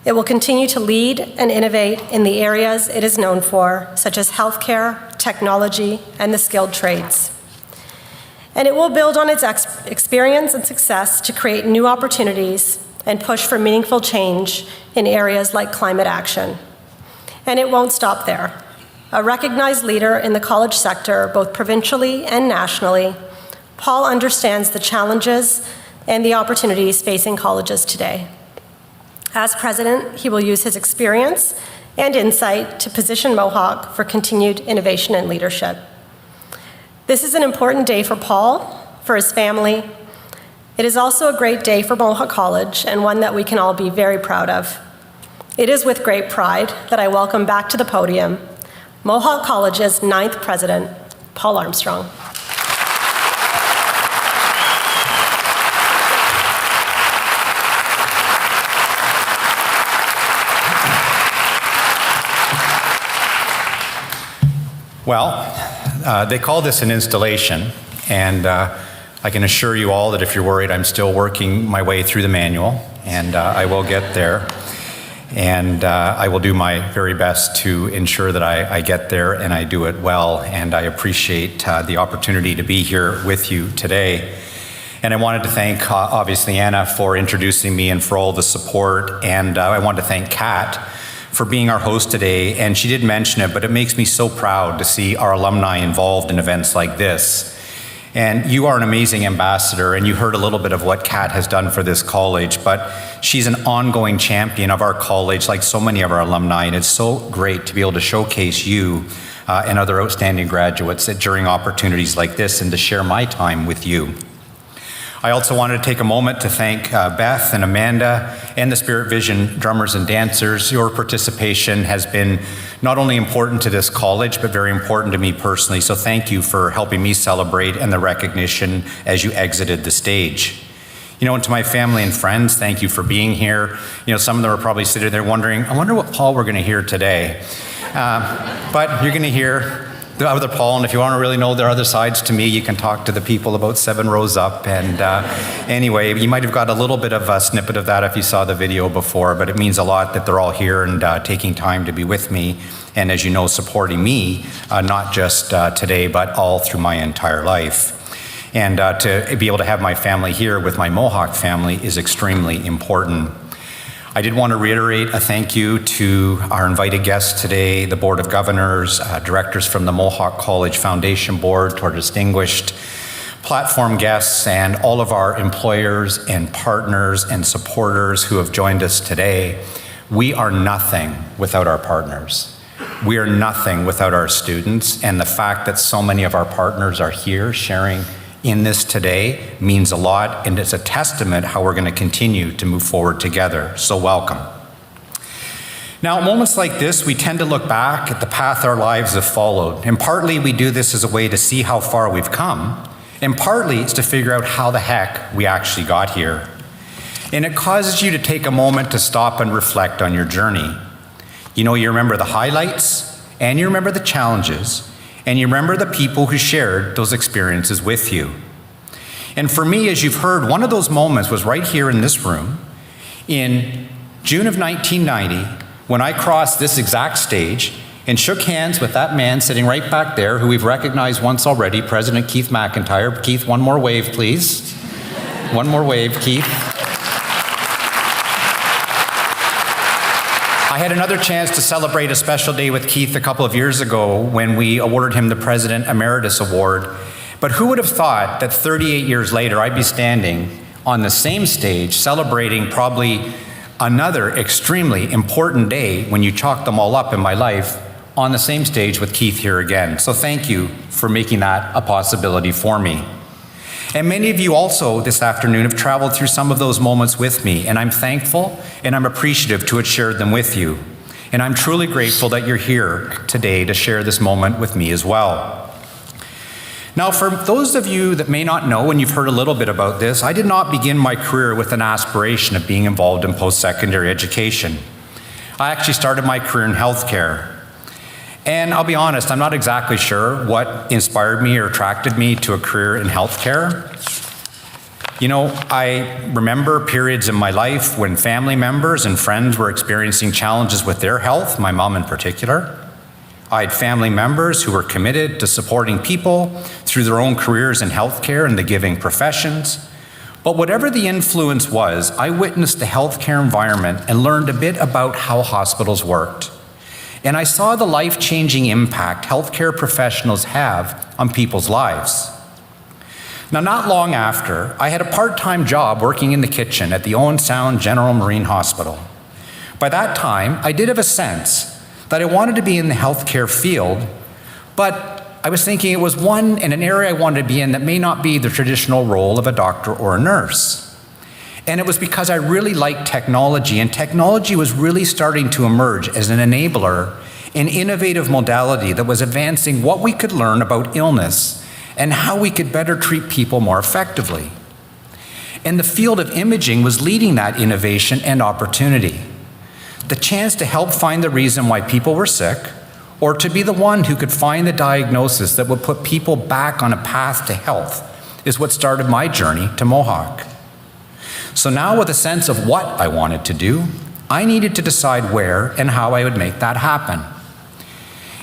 It will continue to lead and innovate in the areas it is known for, such as healthcare, technology, and the skilled trades. And it will build on its experience and success to create new opportunities and push for meaningful change in areas like climate action. And it won't stop there. A recognized leader in the college sector, both provincially and nationally, Paul understands the challenges and the opportunities facing colleges today. As president, he will use his experience and insight to position Mohawk for continued innovation and leadership. This is an important day for Paul, for his family. It is also a great day for Mohawk College, and one that we can all be very proud of. It is with great pride that I welcome back to the podium Mohawk College's 9th president, Paul Armstrong. Well, they call this an installation, and I can assure you all that if you're worried, I'm still working my way through the manual, and I will get there. And I will do my very best to ensure that I get there and I do it well. And I appreciate the opportunity to be here with you today. And I wanted to thank, obviously, Anna for introducing me and for all the support. And I wanted to thank Kat for being our host today. And she did mention it, but it makes me so proud to see our alumni involved in events like this. And you are an amazing ambassador, and you heard a little bit of what Kat has done for this college, but she's an ongoing champion of our college, like so many of our alumni, and it's so great to be able to showcase you and other outstanding graduates during opportunities like this and to share my time with you. I also wanted to take a moment to thank Beth and Amanda and the Spirit Vision drummers and dancers. Your participation has been not only important to this college, but very important to me personally. So thank you for helping me celebrate and the recognition as you exited the stage. You know, and to my family and friends, thank you for being here. You know, some of them are probably sitting there wondering, I wonder what Paul we're going to hear today. But you're going to hear the other Paul, and if you want to really know there are other sides to me, you can talk to the people about 7 rows up. And anyway, you might have got a little bit of a snippet of that if you saw the video before, but it means a lot that they're all here and taking time to be with me. And as you know, supporting me, not just today, but all through my entire life. And to be able to have my family here with my Mohawk family is extremely important. I did want to reiterate a thank you to our invited guests today, the Board of Governors, directors from the Mohawk College Foundation Board, to our distinguished platform guests, and all of our employers and partners and supporters who have joined us today. We are nothing without our partners. We are nothing without our students, and the fact that so many of our partners are here sharing in this today means a lot, and it's a testament how we're going to continue to move forward together. So welcome. Now, at moments like this, we tend to look back at the path our lives have followed, and partly we do this as a way to see how far we've come, and partly it's to figure out how the heck we actually got here. And it causes you to take a moment to stop and reflect on your journey. You know, you remember the highlights, and you remember the challenges, and you remember the people who shared those experiences with you. And for me, as you've heard, one of those moments was right here in this room in June of 1990, when I crossed this exact stage and shook hands with that man sitting right back there, who we've recognized once already, President Keith McIntyre. Keith, one more wave, please. One more wave, Keith. I had another chance to celebrate a special day with Keith a couple of years ago when we awarded him the President Emeritus Award. But who would have thought that 38 years later, I'd be standing on the same stage celebrating probably Another extremely important day when you chalk them all up in my life on the same stage with Keith here again. So thank you for making that a possibility for me. And many of you also this afternoon have traveled through some of those moments with me, and I'm thankful and I'm appreciative to have shared them with you. And I'm truly grateful that you're here today to share this moment with me as well. Now, for those of you that may not know, and you've heard a little bit about this, I did not begin my career with an aspiration of being involved in post-secondary education. I actually started my career in healthcare. And I'll be honest, I'm not exactly sure what inspired me or attracted me to a career in healthcare. You know, I remember periods in my life when family members and friends were experiencing challenges with their health, my mom in particular. I had family members who were committed to supporting people through their own careers in healthcare and the giving professions. But whatever the influence was, I witnessed the healthcare environment and learned a bit about how hospitals worked. And I saw the life-changing impact healthcare professionals have on people's lives. Now, not long after, I had a part-time job working in the kitchen at the Owen Sound General Marine Hospital. By that time, I did have a sense that I wanted to be in the healthcare field, but I was thinking it was one in an area I wanted to be in that may not be the traditional role of a doctor or a nurse. And it was because I really liked technology, and technology was really starting to emerge as an enabler, an innovative modality that was advancing what we could learn about illness and how we could better treat people more effectively. And the field of imaging was leading that innovation and opportunity. The chance to help find the reason why people were sick, or to be the one who could find the diagnosis that would put people back on a path to health, is what started my journey to Mohawk. So now, with a sense of what I wanted to do, I needed to decide where and how I would make that happen.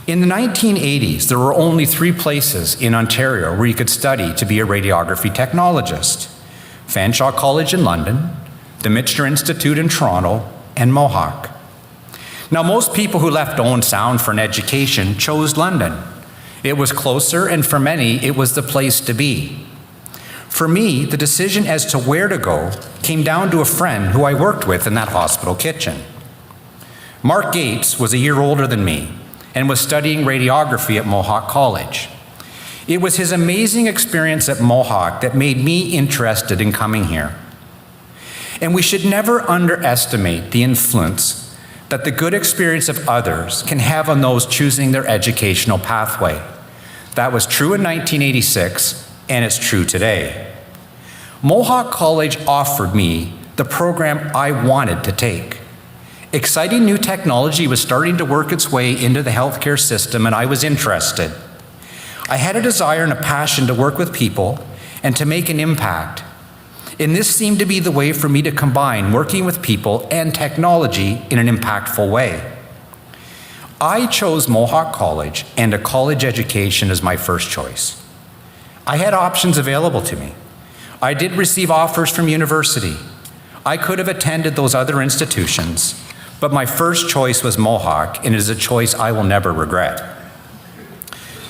In the 1980s, there were only 3 places in Ontario where you could study to be a radiography technologist: Fanshawe College in London, the Michener Institute in Toronto, and Mohawk. Now, most people who left Owen Sound for an education chose London. It was closer, and for many, it was the place to be. For me, the decision as to where to go came down to a friend who I worked with in that hospital kitchen. Mark Gates was a year older than me and was studying radiography at Mohawk College. It was his amazing experience at Mohawk that made me interested in coming here. And we should never underestimate the influence that the good experience of others can have on those choosing their educational pathway. That was true in 1986, and it's true today. Mohawk College offered me the program I wanted to take. Exciting new technology was starting to work its way into the healthcare system, and I was interested. I had a desire and a passion to work with people and to make an impact. And this seemed to be the way for me to combine working with people and technology in an impactful way. I chose Mohawk College and a college education as my first choice. I had options available to me. I did receive offers from university. I could have attended those other institutions, but my first choice was Mohawk, and it is a choice I will never regret.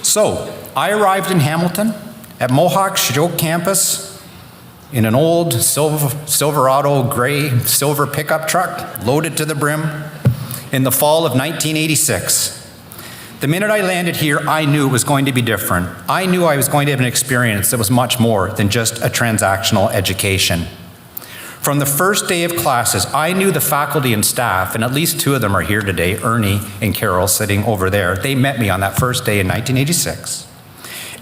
So, I arrived in Hamilton at Mohawk's Shidok campus in an old Silverado gray silver pickup truck loaded to the brim in the fall of 1986. The minute I landed here, I knew it was going to be different. I knew I was going to have an experience that was much more than just a transactional education. From the first day of classes, I knew the faculty and staff, and at least 2 of them are here today, Ernie and Carol sitting over there. They met me on that first day in 1986.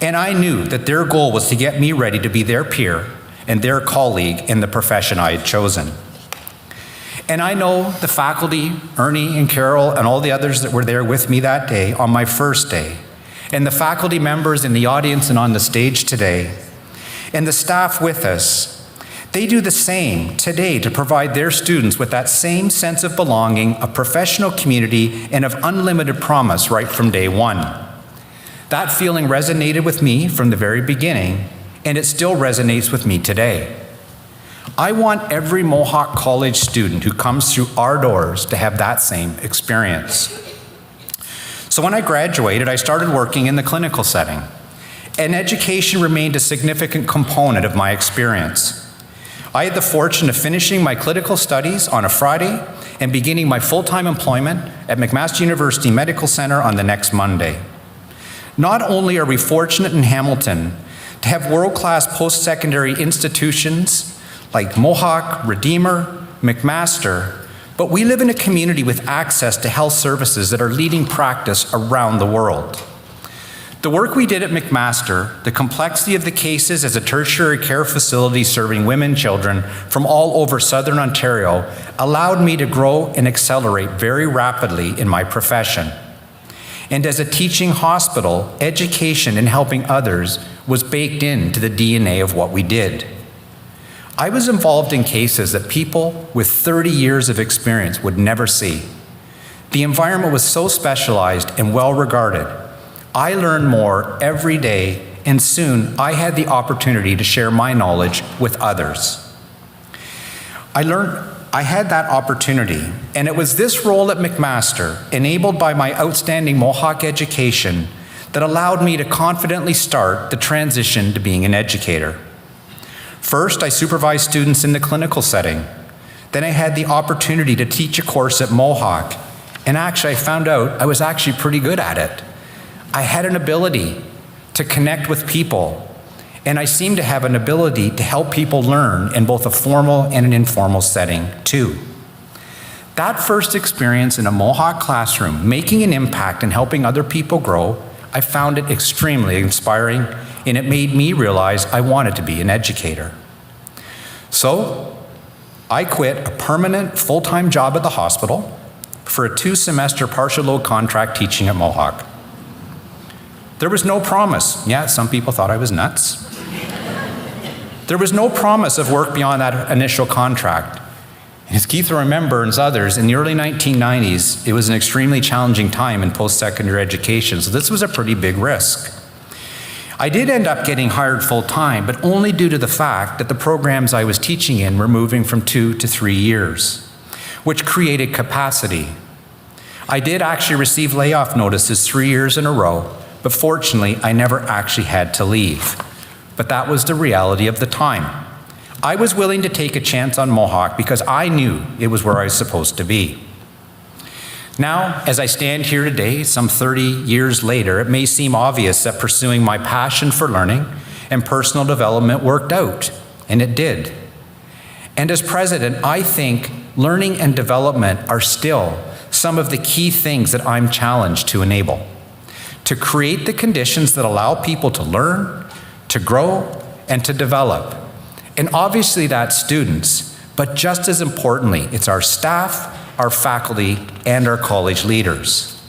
And I knew that their goal was to get me ready to be their peer and their colleague in the profession I had chosen. And I know the faculty, Ernie and Carol, and all the others that were there with me that day on my first day, and the faculty members in the audience and on the stage today, and the staff with us, they do the same today to provide their students with that same sense of belonging, of professional community, and of unlimited promise right from day one. That feeling resonated with me from the very beginning, and it still resonates with me today. I want every Mohawk College student who comes through our doors to have that same experience. So when I graduated, I started working in the clinical setting, and education remained a significant component of my experience. I had the fortune of finishing my clinical studies on a Friday and beginning my full-time employment at McMaster University Medical Center on the next Monday. Not only are we fortunate in Hamilton to have world-class post-secondary institutions like Mohawk, Redeemer, McMaster, but we live in a community with access to health services that are leading practice around the world. The work we did at McMaster, the complexity of the cases as a tertiary care facility serving women and children from all over Southern Ontario, allowed me to grow and accelerate very rapidly in my profession. And as a teaching hospital, education and helping others was baked into the DNA of what we did. I was involved in cases that people with 30 years of experience would never see. The environment was so specialized and well regarded. I learned more every day, and soon I had the opportunity to share my knowledge with others. I had that opportunity, and it was this role at McMaster, enabled by my outstanding Mohawk education, that allowed me to confidently start the transition to being an educator. First, I supervised students in the clinical setting. Then I had the opportunity to teach a course at Mohawk, and actually I found out I was actually pretty good at it. I had an ability to connect with people, and I seemed to have an ability to help people learn in both a formal and an informal setting too. That first experience in a Mohawk classroom, making an impact and helping other people grow, I found it extremely inspiring, and it made me realize I wanted to be an educator. So I quit a permanent full-time job at the hospital for a 2-semester partial load contract teaching at Mohawk. There was no promise. Yeah, some people thought I was nuts. There was no promise of work beyond that initial contract. As Keith will remember and others, in the early 1990s, it was an extremely challenging time in post-secondary education, so this was a pretty big risk. I did end up getting hired full-time, but only due to the fact that the programs I was teaching in were moving from 2 to 3 years, which created capacity. I did actually receive layoff notices 3 years in a row, but fortunately, I never actually had to leave. But that was the reality of the time. I was willing to take a chance on Mohawk because I knew it was where I was supposed to be. Now, as I stand here today, some 30 years later, it may seem obvious that pursuing my passion for learning and personal development worked out, and it did. And as president, I think learning and development are still some of the key things that I'm challenged to enable. To create the conditions that allow people to learn, to grow, and to develop. And obviously that's students, but just as importantly, it's our staff, our faculty, and our college leaders.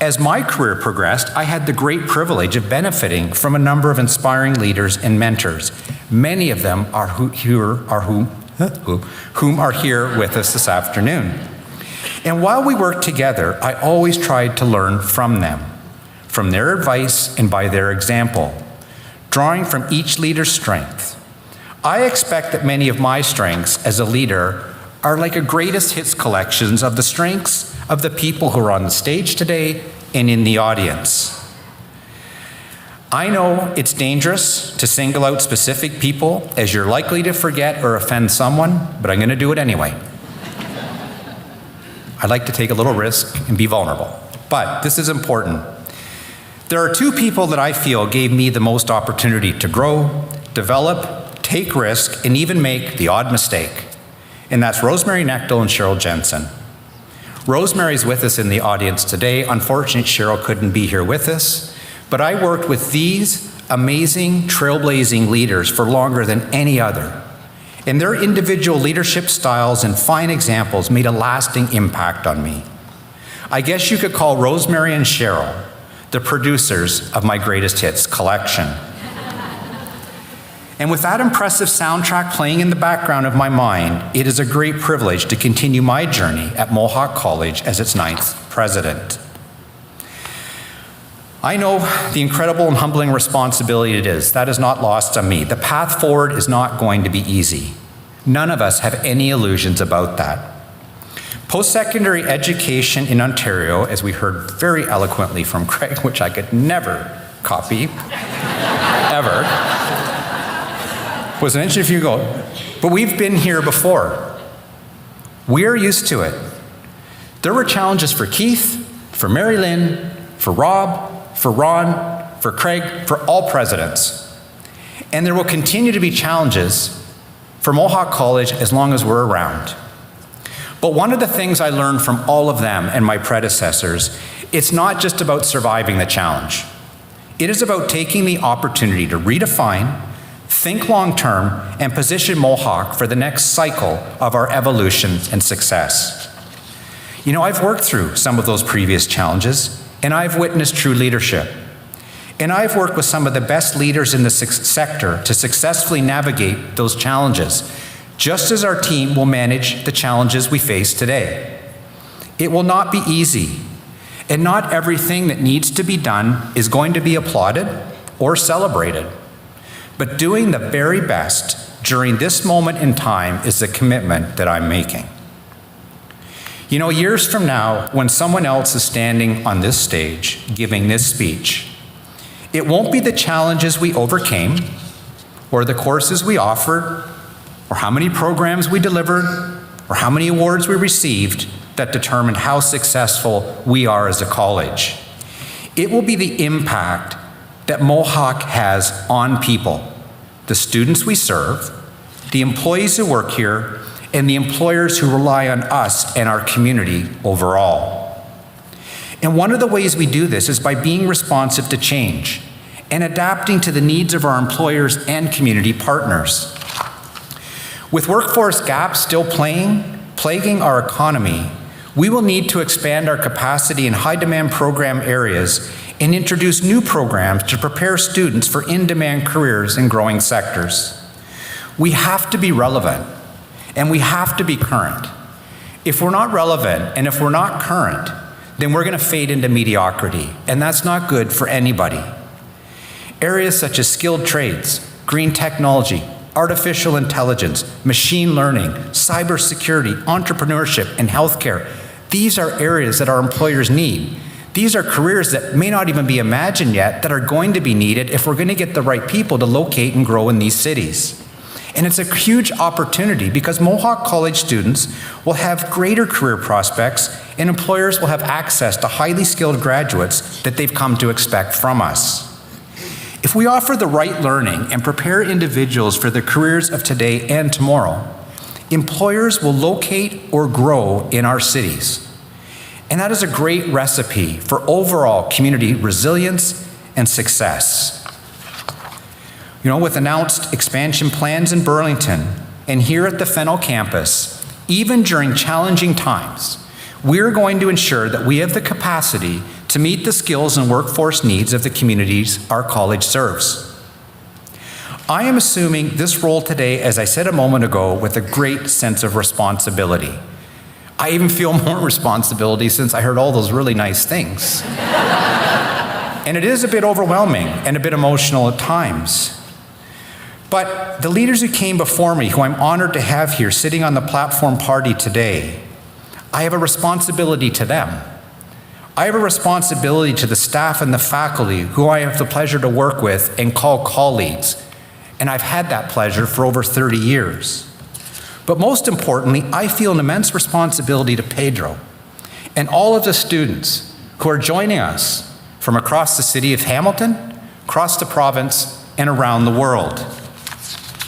As my career progressed, I had the great privilege of benefiting from a number of inspiring leaders and mentors. Many of them are whom are here with us this afternoon. And while we worked together, I always tried to learn from them, from their advice and by their example, drawing from each leader's strength. I expect that many of my strengths as a leader are like a greatest hits collections of the strengths of the people who are on the stage today and in the audience. I know it's dangerous to single out specific people as you're likely to forget or offend someone, but I'm going to do it anyway. I like to take a little risk and be vulnerable, but this is important. There are 2 people that I feel gave me the most opportunity to grow, develop, take risk, and even make the odd mistake. And that's Rosemary Knechtel and Cheryl Jensen. Rosemary's with us in the audience today. Unfortunately, Cheryl couldn't be here with us, but I worked with these amazing, trailblazing leaders for longer than any other. And their individual leadership styles and fine examples made a lasting impact on me. I guess you could call Rosemary and Cheryl the producers of my greatest hits collection. And with that impressive soundtrack playing in the background of my mind, it is a great privilege to continue my journey at Mohawk College as its 9th president. I know the incredible and humbling responsibility it is. That is not lost on me. The path forward is not going to be easy. None of us have any illusions about that. Post-secondary education in Ontario, as we heard very eloquently from Craig, which I could never copy, ever, Was mentioned a few ago, but we've been here before. We're used to it. There were challenges for Keith, for Mary Lynn, for Rob, for Ron, for Craig, for all presidents. And there will continue to be challenges for Mohawk College as long as we're around. But one of the things I learned from all of them and my predecessors, it's not just about surviving the challenge. It is about taking the opportunity to redefine, think long-term, and position Mohawk for the next cycle of our evolution and success. You know, I've worked through some of those previous challenges, and I've witnessed true leadership. And I've worked with some of the best leaders in the sector to successfully navigate those challenges, just as our team will manage the challenges we face today. It will not be easy, and not everything that needs to be done is going to be applauded or celebrated. But doing the very best during this moment in time is the commitment that I'm making. You know, years from now, when someone else is standing on this stage giving this speech, it won't be the challenges we overcame, or the courses we offered, or how many programs we delivered, or how many awards we received that determined how successful we are as a college. It will be the impact that Mohawk has on people, the students we serve, the employees who work here, and the employers who rely on us and our community overall. And one of the ways we do this is by being responsive to change and adapting to the needs of our employers and community partners. With workforce gaps still plaguing our economy, we will need to expand our capacity in high-demand program areas and introduce new programs to prepare students for in-demand careers in growing sectors. We have to be relevant, and we have to be current. If we're not relevant and if we're not current, then we're going to fade into mediocrity, and that's not good for anybody. Areas such as skilled trades, green technology, artificial intelligence, machine learning, cybersecurity, entrepreneurship, and healthcare, these are areas that our employers need. These are careers that may not even be imagined yet that are going to be needed if we're going to get the right people to locate and grow in these cities. And it's a huge opportunity because Mohawk College students will have greater career prospects and employers will have access to highly skilled graduates that they've come to expect from us. If we offer the right learning and prepare individuals for the careers of today and tomorrow, employers will locate or grow in our cities. And that is a great recipe for overall community resilience and success. You know, with announced expansion plans in Burlington and here at the Fennel campus, even during challenging times, we're going to ensure that we have the capacity to meet the skills and workforce needs of the communities our college serves. I am assuming this role today, as I said a moment ago, with a great sense of responsibility. I even feel more responsibility since I heard all those really nice things. And it is a bit overwhelming and a bit emotional at times. But the leaders who came before me, who I'm honored to have here sitting on the platform party today, I have a responsibility to them. I have a responsibility to the staff and the faculty who I have the pleasure to work with and call colleagues. And I've had that pleasure for over 30 years. But most importantly, I feel an immense responsibility to Pedro and all of the students who are joining us from across the city of Hamilton, across the province, and around the world.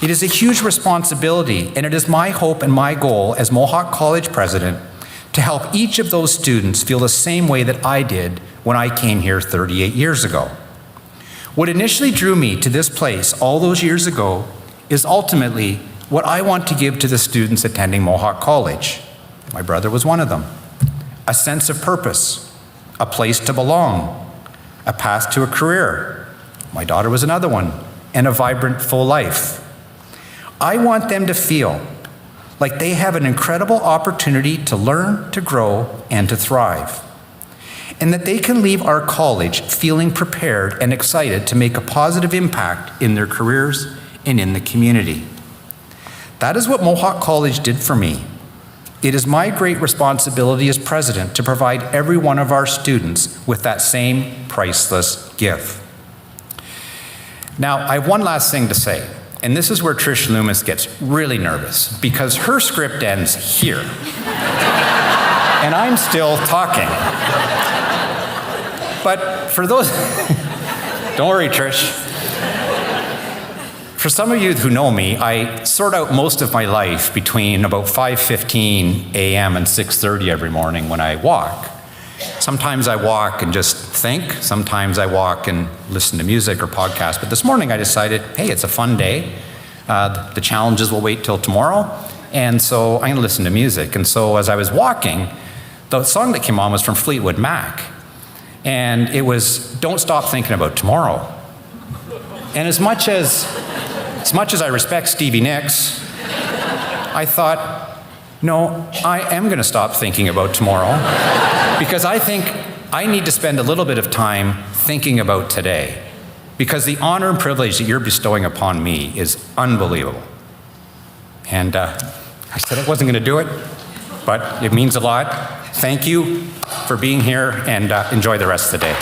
It is a huge responsibility, and it is my hope and my goal as Mohawk College president to help each of those students feel the same way that I did when I came here 38 years ago. What initially drew me to this place all those years ago is ultimately what I want to give to the students attending Mohawk College. My brother was one of them. A sense of purpose, a place to belong, a path to a career. My daughter was another one, and a vibrant, full life. I want them to feel like they have an incredible opportunity to learn, to grow, and to thrive. And that they can leave our college feeling prepared and excited to make a positive impact in their careers and in the community. That is what Mohawk College did for me. It is my great responsibility as president to provide every one of our students with that same priceless gift. Now, I have one last thing to say. And this is where Trish Loomis gets really nervous because her script ends here. And I'm still talking. But for those, don't worry, Trish. For some of you who know me, I sort out most of my life between about 5:15 a.m. and 6:30 every morning when I walk. Sometimes I walk and just think. Sometimes I walk and listen to music or podcasts. But this morning I decided, hey, it's a fun day. The challenges will wait till tomorrow. And so I'm going to listen to music. And so as I was walking, the song that came on was from Fleetwood Mac. And it was Don't Stop Thinking About Tomorrow. And as much as I respect Stevie Nicks, I thought, no, I am going to stop thinking about tomorrow because I think I need to spend a little bit of time thinking about today because the honor and privilege that you're bestowing upon me is unbelievable. And I said I wasn't going to do it, but it means a lot. Thank you for being here and enjoy the rest of the day.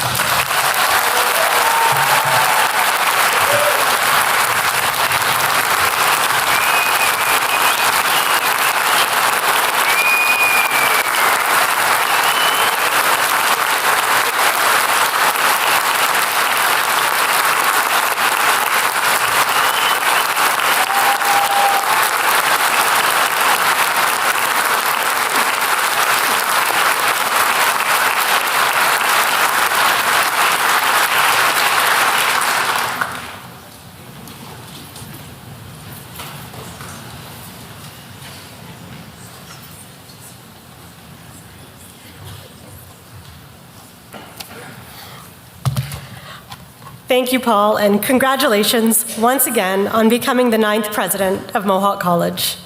Thank you, Paul, and congratulations once again on becoming the 9th president of Mohawk College.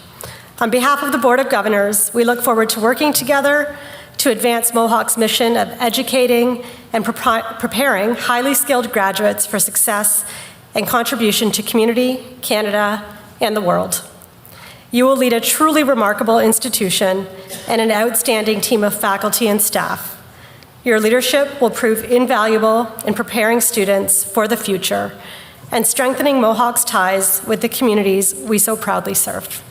On behalf of the Board of Governors, we look forward to working together to advance Mohawk's mission of educating and preparing highly skilled graduates for success and contribution to community, Canada, and the world. You will lead a truly remarkable institution and an outstanding team of faculty and staff. Your leadership will prove invaluable in preparing students for the future and strengthening Mohawk's ties with the communities we so proudly serve.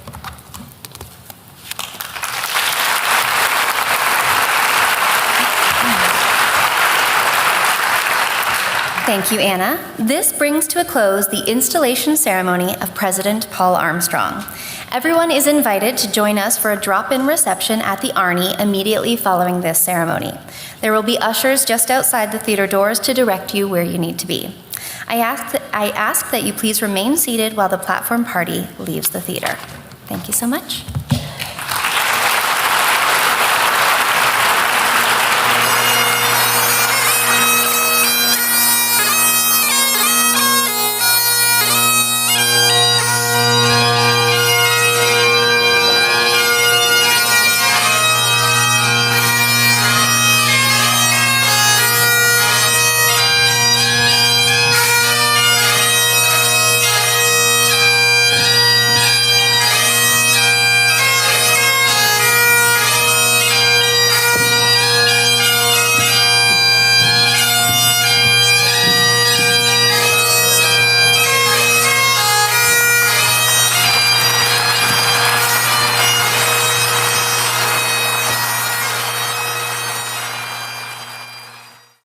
Thank you, Anna. This brings to a close the installation ceremony of President Paul Armstrong. Everyone is invited to join us for a drop-in reception at the Arnie immediately following this ceremony. There will be ushers just outside the theater doors to direct you where you need to be. I ask that you please remain seated while the platform party leaves the theater. Thank you so much.